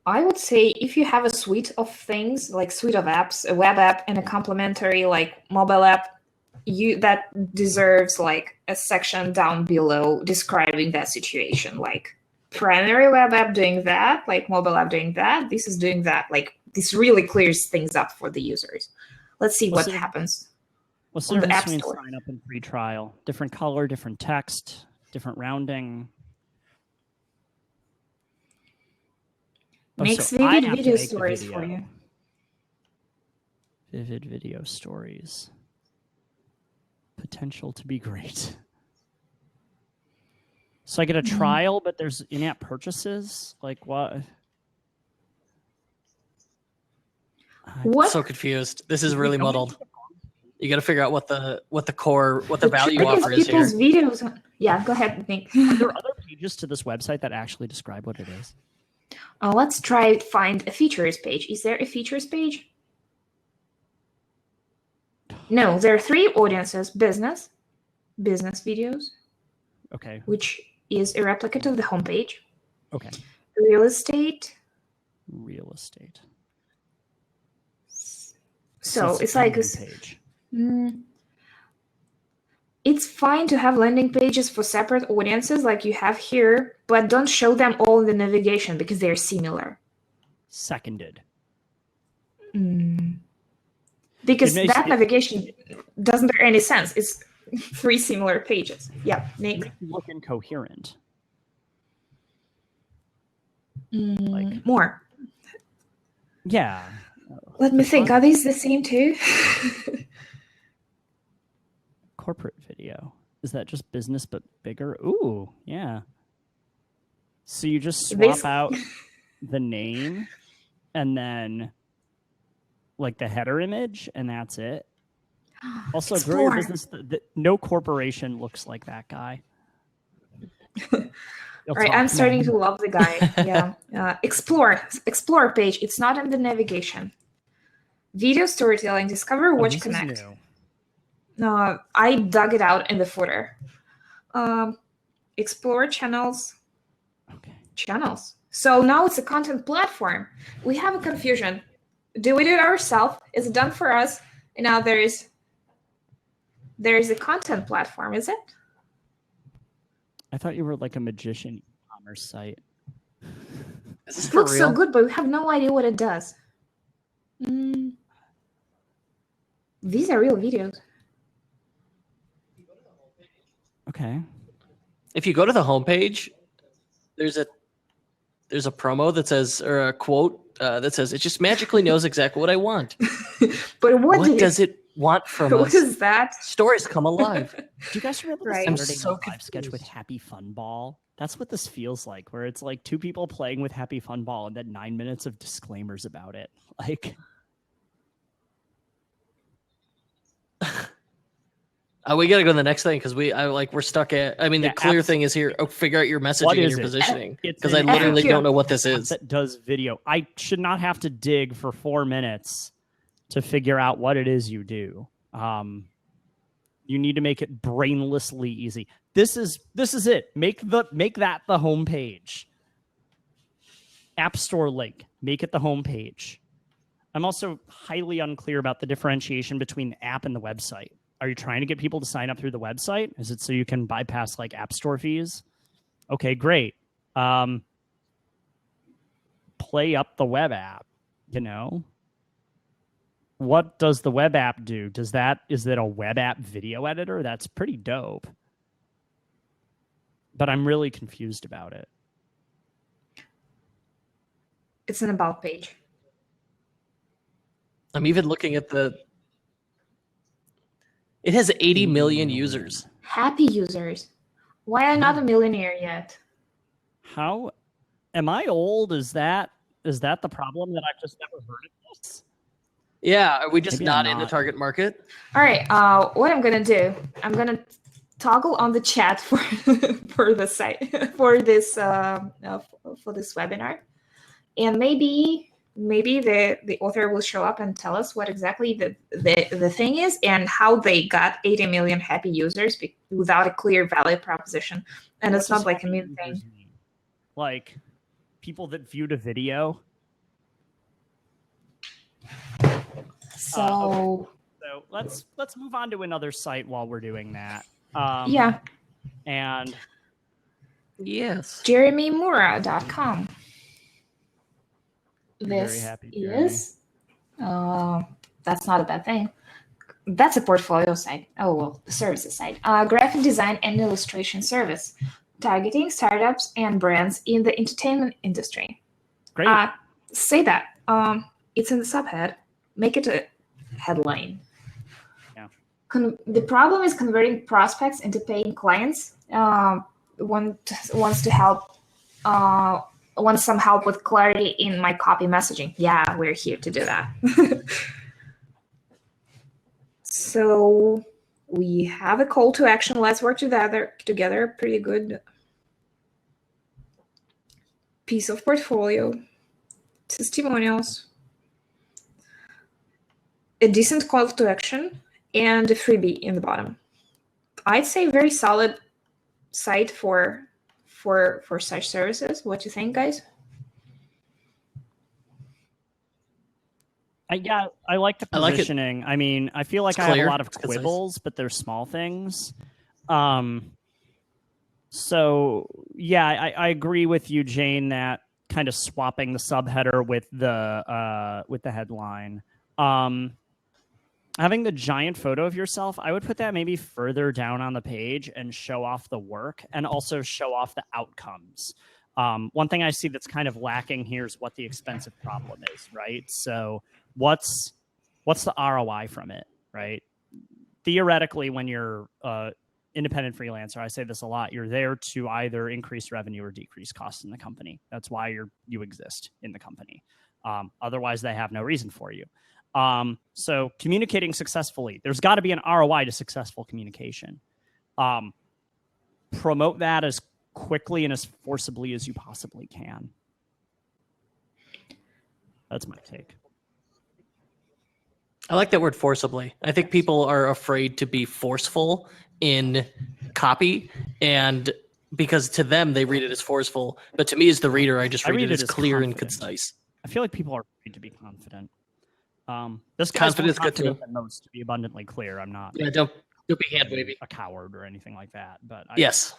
S1: I would say if you have a suite of things, like suite of apps, a web app and a complementary like mobile app, that deserves like a section down below describing that situation. Like primary web app doing that, like mobile app doing that, this is doing that. Like this really clears things up for the users. Let's see what happens.
S2: What's the
S1: on the
S2: difference
S1: App
S2: between
S1: Store.
S2: sign up and free trial? Different color, different text, different rounding.
S1: Makes
S2: so I
S1: vivid
S2: have to
S1: video
S2: make the
S1: stories for
S2: video.
S1: you.
S2: Vivid video stories. Potential to be great. So I get a trial, but there's in-app purchases? Like what?
S1: What?
S3: So confused. This is really muddled. You got to figure out what the value
S1: trick
S3: offer is here.
S1: people's videos. Yeah, go ahead, Nick.
S2: Are there other pages to this website that actually describe what it is?
S1: Let's try find a features page. Is there a features page? No, there are three audiences: business videos,
S2: Okay.
S1: which is a replicate of the homepage,
S2: Okay.
S1: Real estate.
S2: Real estate.
S1: So it's like
S2: landing page.
S1: It's fine to have landing pages for separate audiences like you have here, but don't show them all in the navigation because they're similar.
S2: Seconded.
S1: Because that navigation doesn't make any sense. It's 3 similar pages. Yeah, Nick.
S2: Make it look incoherent.
S1: More.
S2: Yeah.
S1: Let me think. Are these the same too?
S2: Corporate video. Is that just business but bigger? Ooh, yeah. So you just swap out the name and then like the header image, and that's it. Also, grow your business. No corporation looks like that guy.
S1: All right, I'm starting to love the guy. Yeah. Explore page. It's not in the navigation. Video storytelling. Discover, watch, connect. I dug it out in the footer. Explore channels.
S2: Okay.
S1: Channels. So now it's a content platform. We have a confusion. Do we do it ourselves? Is it done for us? And now there is a content platform, is it?
S2: I thought you were like a magician e-commerce site.
S1: It looks so good, but we have no idea what it does. These are real videos.
S2: Okay.
S3: If you go to the homepage, there's a promo that says, or a quote that says, "It just magically knows exactly what I want."
S1: But what
S3: does it want from us?
S1: What is that?
S3: Stories come alive.
S2: Do you guys remember the Saturday Night Live sketch with Happy Fun Ball? That's what this feels like, where it's like 2 people playing with Happy Fun Ball and then 9 minutes of disclaimers about it. Like,
S3: we got to go to the next thing because we're stuck at. I mean, the clear thing is here. Figure out your messaging and your positioning, because I literally don't know what this is.
S2: That does video. I should not have to dig for 4 minutes to figure out what it is you do. You need to make it brainlessly easy. This is it. Make that the homepage. App Store link. Make it the homepage. I'm also highly unclear about the differentiation between the app and the website. Are you trying to get people to sign up through the website? Is it so you can bypass like App Store fees? Okay, great. Play up the web app, you know? What does the web app do? Is it a web app video editor? That's pretty dope. But I'm really confused about it.
S1: It's an about page.
S3: I'm even looking at it has 80 million users.
S1: Happy users. Why am I not a millionaire yet?
S2: How am I old? Is that the problem, that I've just never heard of this?
S3: Yeah, are we just not in the target market?
S1: All right. What I'm gonna do? I'm gonna toggle on the chat for the site for this webinar, and maybe the author will show up and tell us what exactly the thing is and how they got 80 million happy users without a clear value proposition. And it's not like a new thing.
S2: Like people that viewed a video.
S1: So
S2: let's move on to another site while we're doing that.
S1: Yeah.
S2: And
S3: yes,
S1: jeremymura.com.
S2: Very happy,
S1: is that's not a bad thing. That's a portfolio site. Oh, well, the services site. Graphic design and illustration service, targeting startups and brands in the entertainment industry.
S2: Great.
S1: Say that. It's in the subhead. Make it a headline.
S2: Yeah.
S1: The problem is converting prospects into paying clients. Wants some help with clarity in my copy messaging. Yeah, we're here to do that. So we have a call to action. Let's work together. Pretty good piece of portfolio. Testimonials. A decent call to action and a freebie in the bottom. I'd say very solid site for for such services. What do you think, guys?
S2: Yeah, I like the positioning. I mean, I feel like I have a lot of quibbles, but they're small things. So yeah, I agree with you, Jane, that kind of swapping the subheader with the headline. Having the giant photo of yourself, I would put that maybe further down on the page and show off the work and also show off the outcomes. One thing I see that's kind of lacking here is what the expensive problem is, right? So what's the ROI from it, right? Theoretically, when you're independent freelancer, I say this a lot, you're there to either increase revenue or decrease costs in the company. That's why you exist in the company. Otherwise, they have no reason for you. So communicating successfully, there's got to be an ROI to successful communication. Promote that as quickly and as forcibly as you possibly can. That's my take.
S3: I like that word forcibly. I think people are afraid to be forceful in copy, and because to them they read it as forceful, but to me as the reader, I just read it as clear and concise.
S2: I feel like people are afraid to be confident. This guy's more confident than most, to be abundantly clear. I'm not.
S3: Yeah, don't be hand wavy,
S2: a coward or anything like that. But
S3: yes.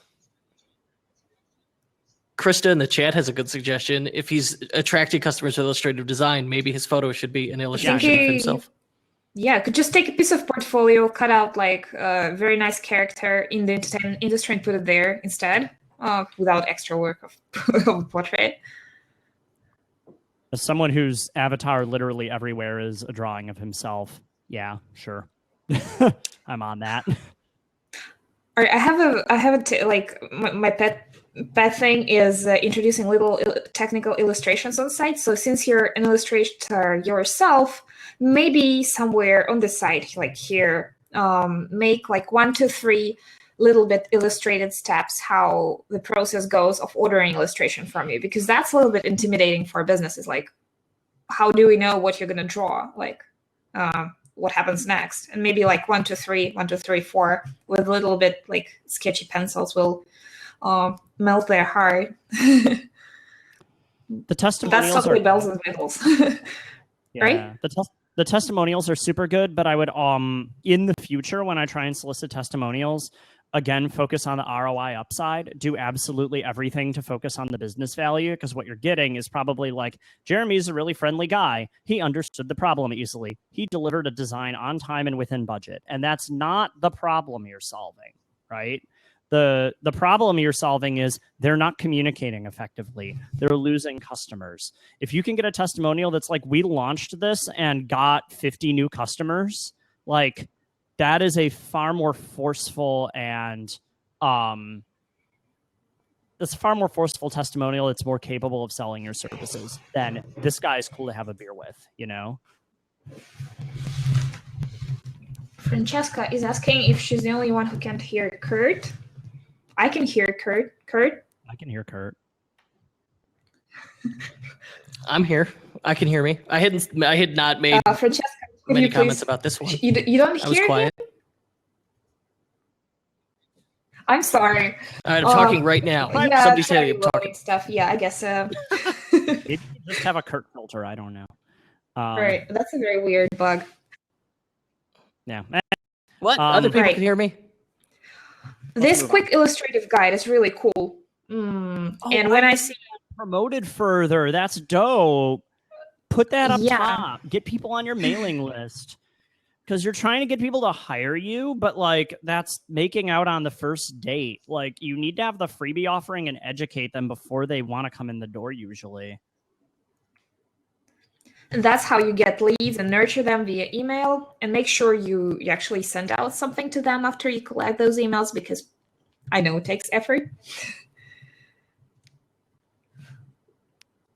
S3: Krista in the chat has a good suggestion. If he's attracting customers with illustrative design, maybe his photo should be an illustration of himself.
S1: Yeah, could just take a piece of portfolio, cut out like a very nice character in the entertainment industry and put it there instead, without extra work of portrait.
S2: As someone whose avatar literally everywhere is a drawing of himself, yeah, sure, I'm on that.
S1: All right, I have my pet thing is introducing little technical illustrations on the site. So since you're an illustrator yourself, maybe somewhere on the site, like here, make like 1, 2, 3 little bit illustrated steps how the process goes of ordering illustration from you, because that's a little bit intimidating for businesses. Like, how do we know what you're going to draw? Like, what happens next? And maybe like 1, 2, 3, 1, 2, 3, 4 with a little bit like sketchy pencils will melt their heart.
S2: The testimonials
S1: that's totally bells and whistles.
S2: Yeah,
S1: right?
S2: The testimonials are super good, but I would in the future when I try and solicit testimonials, again, focus on the ROI upside. Do absolutely everything to focus on the business value, because what you're getting is probably like, Jeremy's a really friendly guy. He understood the problem easily. He delivered a design on time and within budget. And that's not the problem you're solving, right? The problem you're solving is they're not communicating effectively. They're losing customers. If you can get a testimonial that's like, we launched this and got 50 new customers, like, that is a far more forceful and that's a far more forceful testimonial that's more capable of selling your services than this guy is cool to have a beer with, you know?
S1: Francesca is asking if she's the only one who can't hear Kurt. I can hear Kurt. Kurt?
S2: I can hear Kurt.
S3: I'm here. I can hear me. I had not made
S1: Francesca,
S3: many comments about this one.
S1: You don't hear
S3: I was quiet.
S1: Him? I'm sorry.
S3: All right, I'm talking right now.
S1: Yeah,
S3: Somebody's saying I'm talking
S1: stuff. Yeah, I guess so.
S2: Maybe you just have a Kurt filter. I don't know.
S1: Right, that's a very weird bug.
S2: Yeah.
S3: What? Other people can hear me?
S1: This quick illustrative guide is really cool. And when I see
S2: promoted further, that's dope. Put that up
S1: Yeah.
S2: top. Get people on your mailing list. Because you're trying to get people to hire you, but like that's making out on the first date. Like you need to have the freebie offering and educate them before they want to come in the door usually.
S1: And that's how you get leads and nurture them via email, and make sure you actually send out something to them after you collect those emails, because I know it takes effort.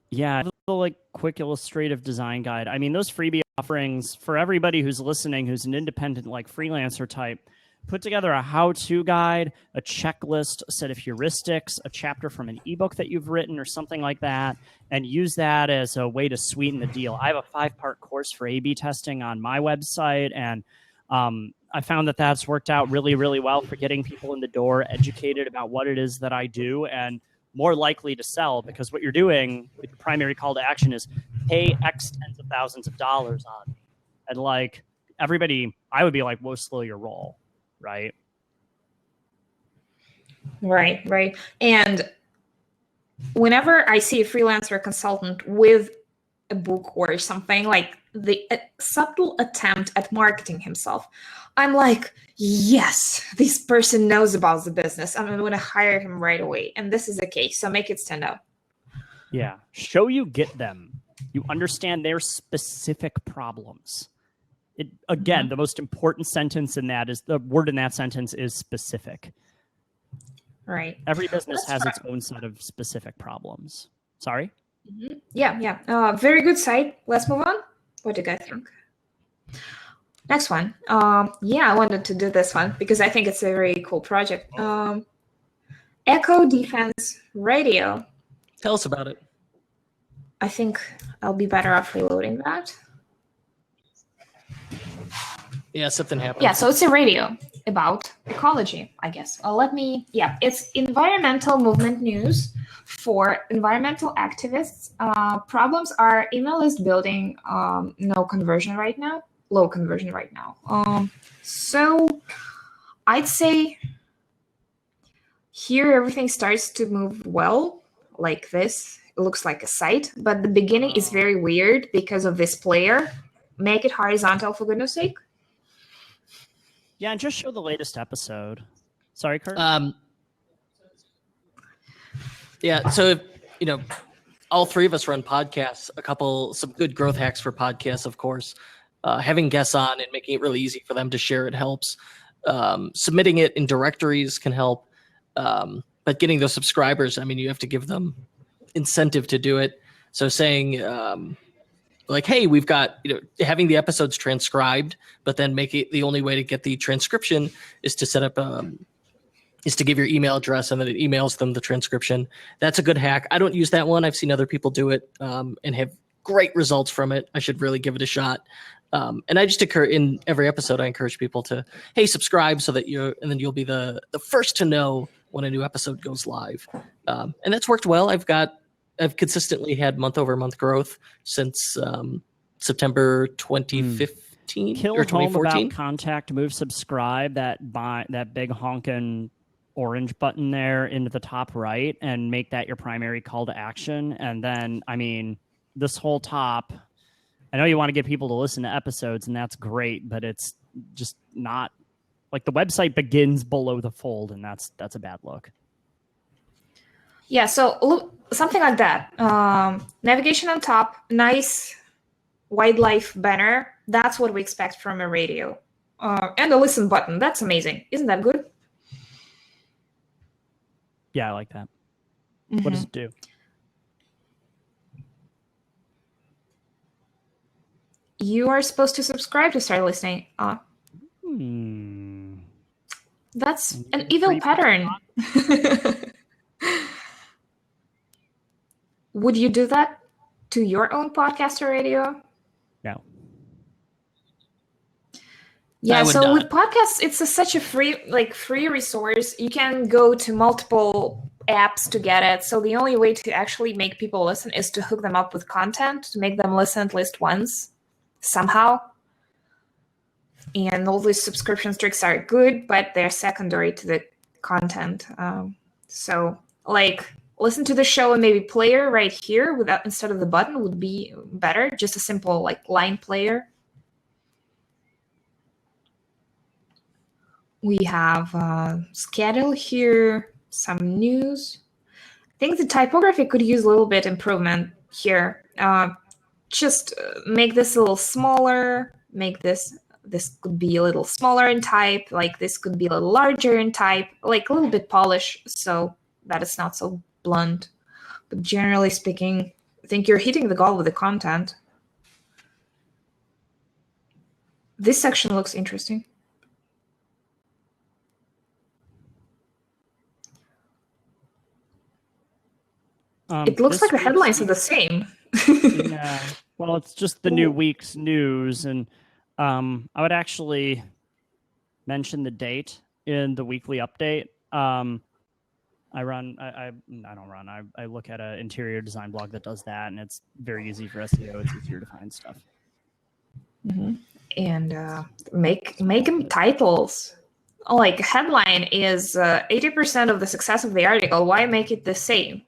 S2: Yeah, the like quick illustrative design guide. I mean, those freebie offerings for everybody who's listening, who's an independent like freelancer type, put together a how-to guide, a checklist, a set of heuristics, a chapter from an ebook that you've written or something like that, and use that as a way to sweeten the deal. I have a 5-part course for A/B testing on my website, and I found that that's worked out really, really well for getting people in the door, educated about what it is that I do, and more likely to sell, because what you're doing with your primary call to action is pay X tens of thousands of dollars on. And like everybody, I would be like, whoa, slow your roll, right?
S1: Right. And whenever I see a freelancer consultant with a book or something, like the subtle attempt at marketing himself, I'm like, yes, this person knows about the business. I'm going to hire him right away. And this is the case. So make it stand out.
S2: Yeah. Show you get them. You understand their specific problems. The most important sentence in that is the word in that sentence is specific.
S1: Right.
S2: Every business has its own set of specific problems. Sorry?
S1: Mm-hmm. Yeah. Very good site. Let's move on. What do you guys think? Next one. I wanted to do this one because I think it's a very cool project. Echo Defense Radio.
S3: Tell us about it.
S1: I think I'll be better off reloading that.
S3: Yeah, something happened.
S1: Yeah, so it's a radio about ecology, I guess. It's environmental movement news for environmental activists. Problems are email list building, low conversion right now. So I'd say here everything starts to move well, like this. It looks like a site, but the beginning is very weird because of this player. Make it horizontal, for goodness sake.
S2: Yeah, and just show the latest episode. Sorry, Kurt?
S3: Yeah, so, all three of us run podcasts, some good growth hacks for podcasts, of course. Having guests on and making it really easy for them to share it helps. Submitting it in directories can help. But getting those subscribers, you have to give them incentive to do it. So saying, like, hey, we've got, having the episodes transcribed, but then make it the only way to get the transcription is to set up, is to give your email address and then it emails them the transcription. That's a good hack. I don't use that one. I've seen other people do it and have great results from it. I should really give it a shot. And I just in every episode, I encourage people to, hey, subscribe so that and then you'll be the first to know when a new episode goes live. And that's worked well. I've consistently had month-over-month growth since September 2015
S2: Kill
S3: or
S2: home
S3: 2014.
S2: about contact, move, subscribe, that big honking orange button there into the top right, and make that your primary call to action. And then, this whole top, I know you want to get people to listen to episodes, and that's great, but it's just not like the website begins below the fold, and that's a bad look.
S1: Yeah, so look, something like that. Navigation on top, nice wildlife banner. That's what we expect from a radio. And a listen button. That's amazing. Isn't that good?
S2: Yeah, I like that. Mm-hmm. What does it do?
S1: You are supposed to subscribe to start listening. That's an evil pattern. Would you do that to your own podcast or radio?
S2: No.
S1: Yeah, so with podcasts, it's such a free resource. You can go to multiple apps to get it. So the only way to actually make people listen is to hook them up with content, to make them listen at least once, somehow. And all these subscription tricks are good, but they're secondary to the content. Listen to the show and maybe player right here instead of the button would be better. Just a simple line player. We have schedule here, some news. I think the typography could use a little bit improvement here. Just make this a little smaller. Make this could be a little smaller in type. This could be a little larger in type. A little bit polish so that it's not so blunt. But generally speaking, I think you're hitting the goal with the content. This section looks interesting. It looks like the headlines are the same.
S2: Yeah. Well, it's just the new week's news. And I would actually mention the date in the weekly update. I don't run. I look at an interior design blog that does that, and it's very easy for SEO. It's easier to find stuff.
S1: Mm-hmm. And make them titles. Like headline is 80% of the success of the article. Why make it the same?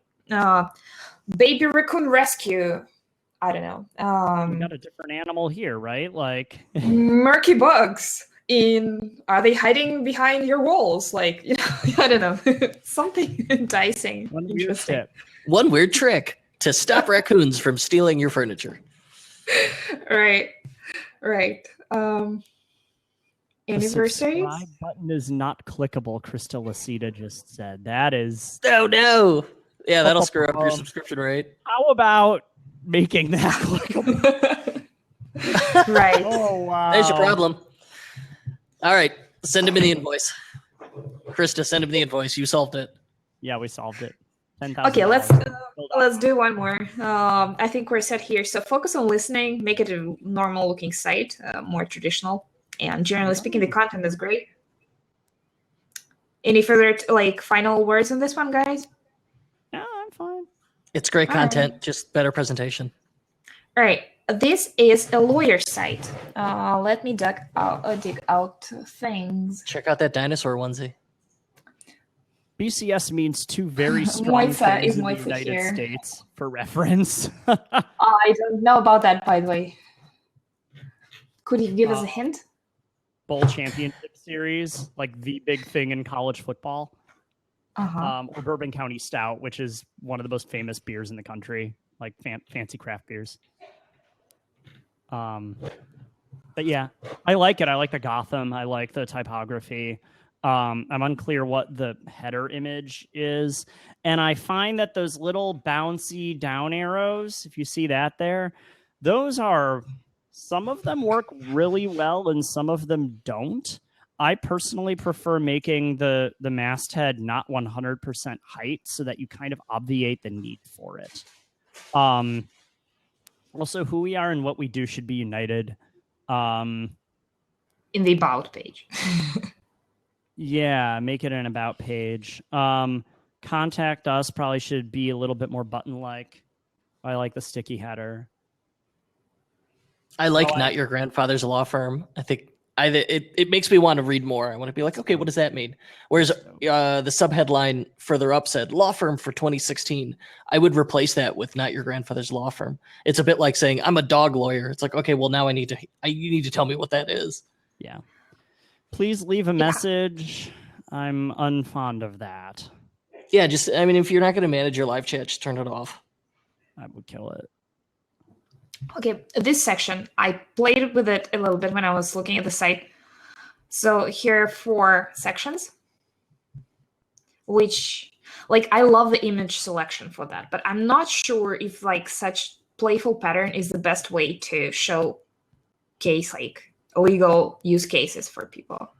S1: Baby raccoon rescue. I don't know.
S2: We got a different animal here, right? Like
S1: murky bugs. Are they hiding behind your walls? Like, I don't know, something enticing. Interesting.
S3: One weird trick to stop raccoons from stealing your furniture.
S1: Right. Anniversaries.
S2: The subscribe button is not clickable. Krista Lacita just said that is.
S3: Oh no! Yeah, that'll screw up your subscription rate.
S2: How about making that clickable?
S1: Right.
S2: Oh wow.
S3: There's your problem. All right, send him the invoice. Krista, send him the invoice. You solved it.
S2: Yeah, we solved it.
S1: Okay, let's do one more. I think we're set here. So focus on listening, make it a normal looking site, more traditional. And generally speaking, the content is great. Any further final words on this one, guys?
S2: No, I'm fine.
S3: It's great content, just better presentation.
S1: All right. This is a lawyer site. Let me dig out things.
S3: Check out that dinosaur onesie.
S2: BCS means two very strong things in the United States, for reference.
S1: I don't know about that, by the way. Could you give us a hint?
S2: Bowl championship series, like the big thing in college football. Or Bourbon County Stout, which is one of the most famous beers in the country, like fancy craft beers. But yeah, I like it. I like the Gotham. I like the typography. I'm unclear what the header image is. And I find that those little bouncy down arrows, if you see that there, some of them work really well and some of them don't. I personally prefer making the masthead not 100% height so that you kind of obviate the need for it. Also, who we are and what we do should be united.
S1: In the about page.
S2: Yeah, make it an about page. Contact us probably should be a little bit more button-like. I like the sticky header.
S3: I like Not Your Grandfather's Law Firm. I think it makes me want to read more. I want to be like, okay, what does that mean? Whereas the subheadline further up said law firm for 2016. I would replace that with Not Your Grandfather's Law Firm. It's a bit like saying I'm a dog lawyer. It's like, okay, well now you need to tell me what that is.
S2: Yeah. Please leave a message. I'm unfond of that.
S3: Yeah, if you're not going to manage your live chat, just turn it off.
S2: I would kill it.
S1: Okay, this section, I played with it a little bit when I was looking at the site. So here are 4 sections, which, I love the image selection for that, but I'm not sure if, such playful pattern is the best way to showcase, legal use cases for people.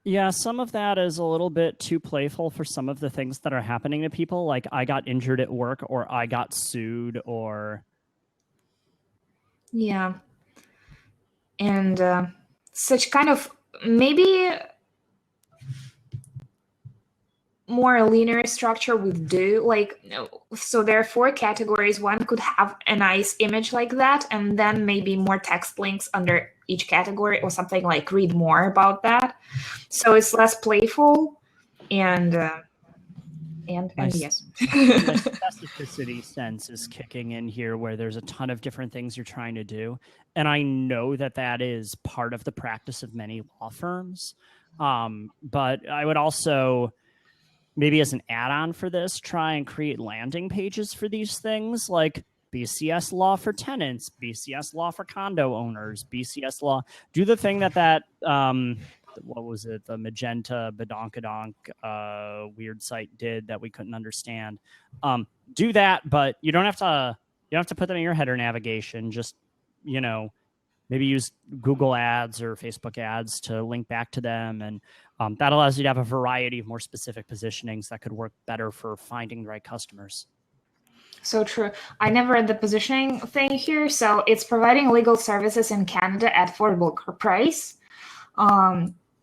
S2: Yeah, some of that is a little bit too playful for some of the things that are happening to people, like I got injured at work or I got sued or...
S1: Yeah. And such kind of maybe more linear structure would do. So there are 4 categories. One could have a nice image like that, and then maybe more text links under each category or something like read more about that. So it's less playful and yes.
S2: The specificity sense is kicking in here where there's a ton of different things you're trying to do. And I know that is part of the practice of many law firms. But I would also, maybe as an add-on for this, try and create landing pages for these things, like BCS law for tenants, BCS law for condo owners, BCS law. Do the thing that what was it? The Magenta Badonkadonk weird site did that we couldn't understand. Do that, but you don't have to put them in your header navigation. Just, maybe use Google ads or Facebook ads to link back to them. And that allows you to have a variety of more specific positionings that could work better for finding the right customers.
S1: So true. I never read the positioning thing here. So it's providing legal services in Canada at affordable price.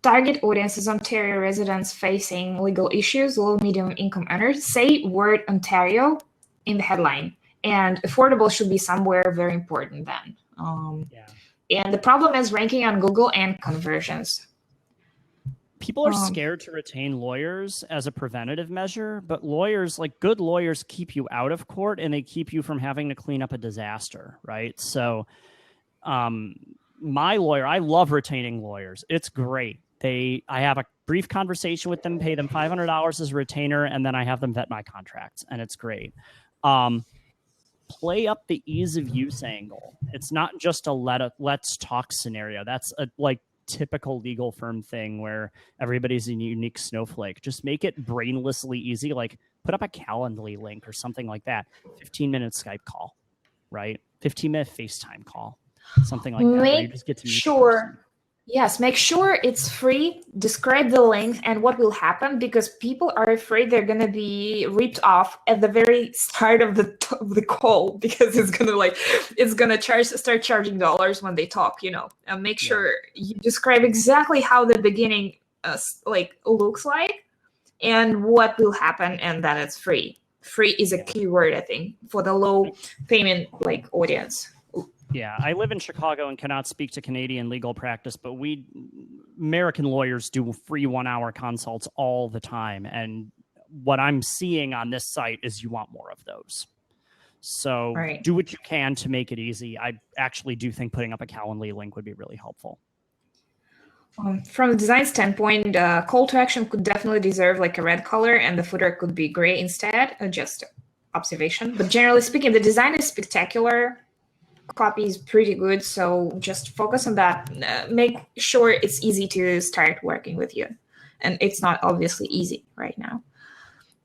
S1: Target audiences: Ontario residents facing legal issues, low medium income earners. Say word Ontario in the headline, and affordable should be somewhere very important then. And the problem is ranking on Google and conversions.
S2: People are scared to retain lawyers as a preventative measure, but lawyers, like good lawyers, keep you out of court and they keep you from having to clean up a disaster, right? So my lawyer, I love retaining lawyers. It's great. I have a brief conversation with them, pay them $500 as a retainer, and then I have them vet my contracts, and it's great. Play up the ease of use angle. It's not just a let's talk scenario. That's a typical legal firm thing where everybody's a unique snowflake. Just make it brainlessly easy. Like put up a Calendly link or something like that. 15-minute Skype call, right? 15-minute FaceTime call, something like that. Where you just get to meet
S1: make sure it's free. Describe the length and what will happen, because people are afraid they're going to be ripped off at the very start of the call, because it's going to start charging dollars when they talk, and make sure you describe exactly how the beginning looks like and what will happen, and then it's free. Free is a key word, I think, for the low payment audience.
S2: Yeah, I live in Chicago and cannot speak to Canadian legal practice, but American lawyers do free 1-hour consults all the time. And what I'm seeing on this site is you want more of those. So do what you can to make it easy. I actually do think putting up a Calendly link would be really helpful.
S1: From a design standpoint, call to action could definitely deserve a red color, and the footer could be gray instead. Just observation. But generally speaking, the design is spectacular. Copy is pretty good, so just focus on that. Make sure it's easy to start working with you, and it's not obviously easy right now.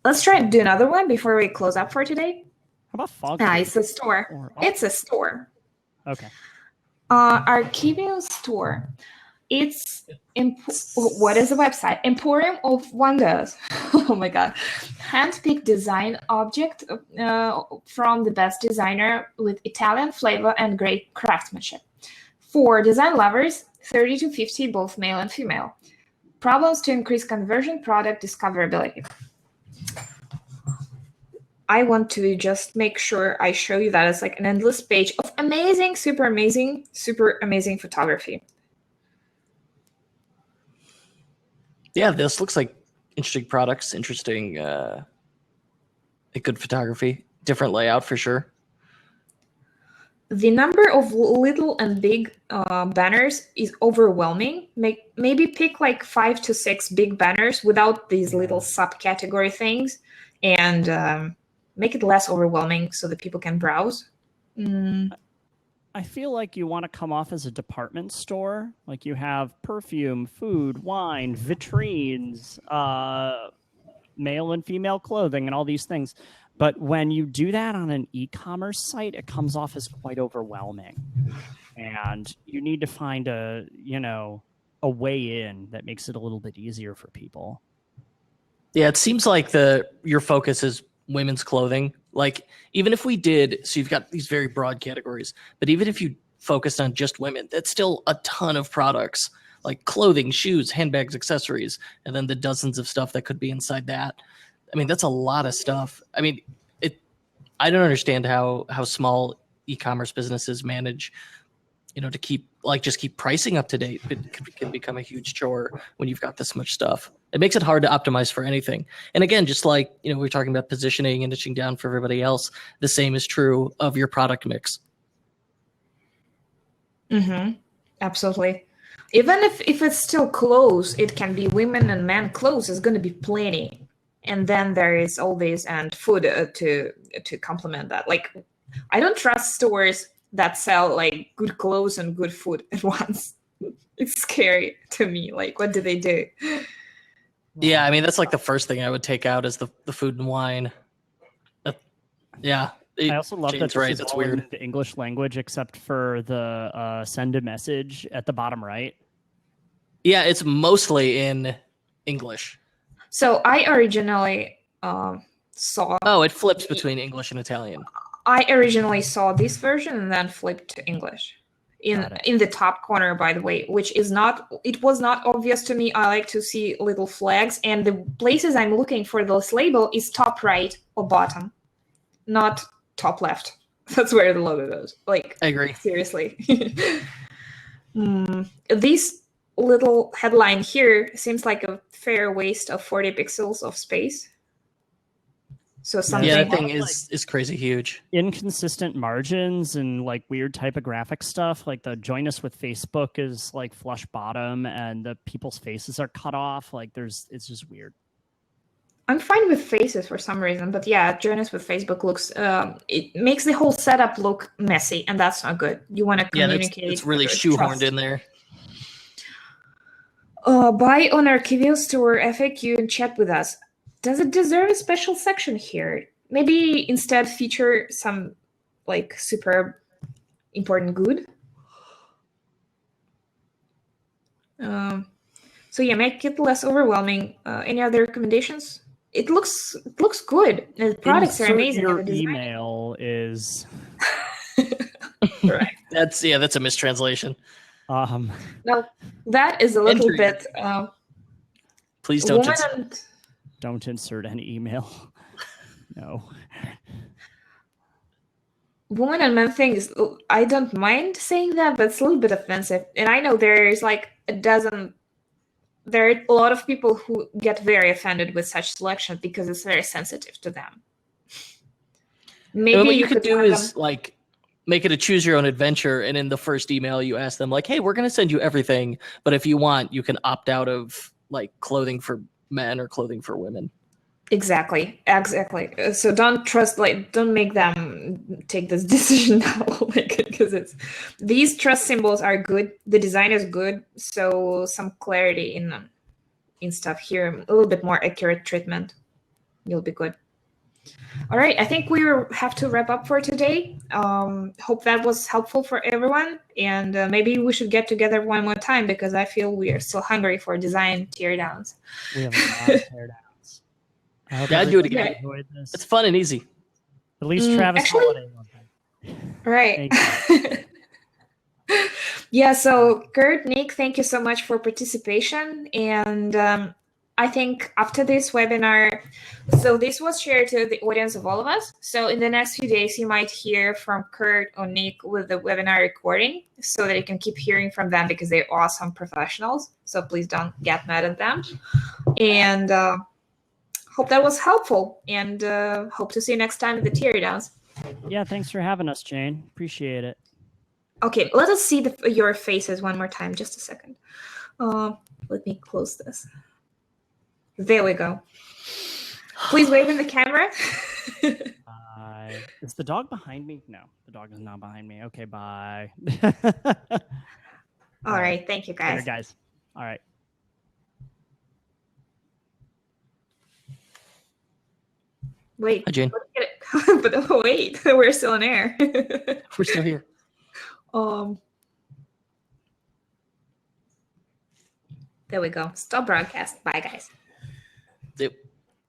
S1: Let's try to do another one before we close up for today.
S2: How about fog?
S1: It's a store. It's a store.
S2: Okay.
S1: Archivium store. What is the website? Emporium of Wonders. Oh my god. Handpicked design object from the best designer with Italian flavor and great craftsmanship. For design lovers, 30 to 50, both male and female. Problems to increase conversion, product discoverability. I want to just make sure I show you that it's an endless page of super amazing photography.
S3: Yeah, this looks like interesting products, interesting, good photography, different layout for sure.
S1: The number of little and big banners is overwhelming. Maybe pick 5 to 6 big banners without these little subcategory things, and make it less overwhelming so that people can browse.
S2: I feel like you want to come off as a department store. Like you have perfume, food, wine, vitrines, male and female clothing, and all these things. But when you do that on an e-commerce site, it comes off as quite overwhelming. And you need to find a way in that makes it a little bit easier for people.
S3: Yeah, it seems like your focus is women's clothing. Even if we did, so you've got these very broad categories, but even if you focused on just women, that's still a ton of products, like clothing, shoes, handbags, accessories, and then the dozens of stuff that could be inside that. I mean, that's a lot of stuff. I mean, I don't understand how small e-commerce businesses manage, to keep pricing up to date. It can become a huge chore when you've got this much stuff. It makes it hard to optimize for anything. And again, just we're talking about positioning and niching down for everybody else, the same is true of your product mix.
S1: Mm-hmm. Absolutely. Even if it's still clothes, it can be women and men clothes. There's going to be plenty. And then there is all this and food to complement that. I don't trust stores that sell good clothes and good food at once. It's scary to me. What do they do?
S3: Yeah, I mean, that's the first thing I would take out is the food and wine. Yeah.
S2: I also love
S3: James,
S2: that this is
S3: that's
S2: all
S3: weird.
S2: in the English language, except for the send a message at the bottom right.
S3: Yeah, it's mostly in English.
S1: So I originally saw...
S3: Oh, it flips between English and Italian.
S1: I originally saw this version and then flipped to English. in the top corner, by the way, which is not, it was not obvious to me. I like to see little flags, and the places I'm looking for this label is top right or bottom, not top left. That's where the logo goes. Like,
S3: I agree.
S1: Seriously. This little headline here seems like a fair waste of 40 pixels of space. So something.
S3: Yeah, that thing is crazy huge.
S2: Inconsistent margins and like weird typographic stuff. Like the join us with Facebook is like flush bottom, and the people's faces are cut off. Like it's just weird.
S1: I'm fine with faces for some reason, but yeah, join us with Facebook looks, it makes the whole setup look messy, and that's not good. You want to communicate.
S3: Yeah, it's really shoehorned in there.
S1: Buy on our Archivio store FAQ and chat with us. Does it deserve a special section here? Maybe instead feature some like super important good. So yeah, make it less overwhelming. Any other recommendations? It looks good. The products are amazing.
S2: Your email is
S1: right.
S3: That's a mistranslation.
S1: No, that is a little bit.
S3: Please don't.
S2: Don't insert any email. No.
S1: Woman and man thing is, I don't mind saying that, but it's a little bit offensive. And I know there's like there are a lot of people who get very offended with such selection because it's very sensitive to them. Maybe
S3: what you could do is like make it a choose your own adventure, and in the first email you ask them like, hey, we're going to send you everything, but if you want, you can opt out of like clothing for men or clothing for women.
S1: Exactly. So don't make them take this decision now, because these trust symbols are good. The design is good, so some clarity in stuff here, a little bit more accurate treatment, you'll be good. All right, I think we have to wrap up for today. Hope that was helpful for everyone, and maybe we should get together one more time because I feel we are so hungry for design teardowns.
S2: We have a lot of teardowns.
S3: I'd do it again. It's fun and easy.
S2: At least Travis Holiday.
S1: Right. Yeah, so Kurt, Nick, thank you so much for participation. And I think after this webinar, so this was shared to the audience of all of us. So in the next few days, you might hear from Kurt or Nick with the webinar recording so that you can keep hearing from them because they're awesome professionals. So please don't get mad at them. And hope that was helpful, and hope to see you next time at the Teardowns.
S2: Yeah, thanks for having us, Jane. Appreciate it.
S1: Okay, let us see your faces one more time. Just a second. Let me close this. There we go. Please wave in the camera.
S2: Is the dog behind me? No, the dog is not behind me. Okay, bye.
S1: All right, thank you, guys.
S2: Later, guys. All right.
S1: Wait.
S3: Hi, Jane.
S1: But wait, we're still in air.
S3: We're still here.
S1: There we go. Stop broadcast. Bye, guys.
S3: Yep.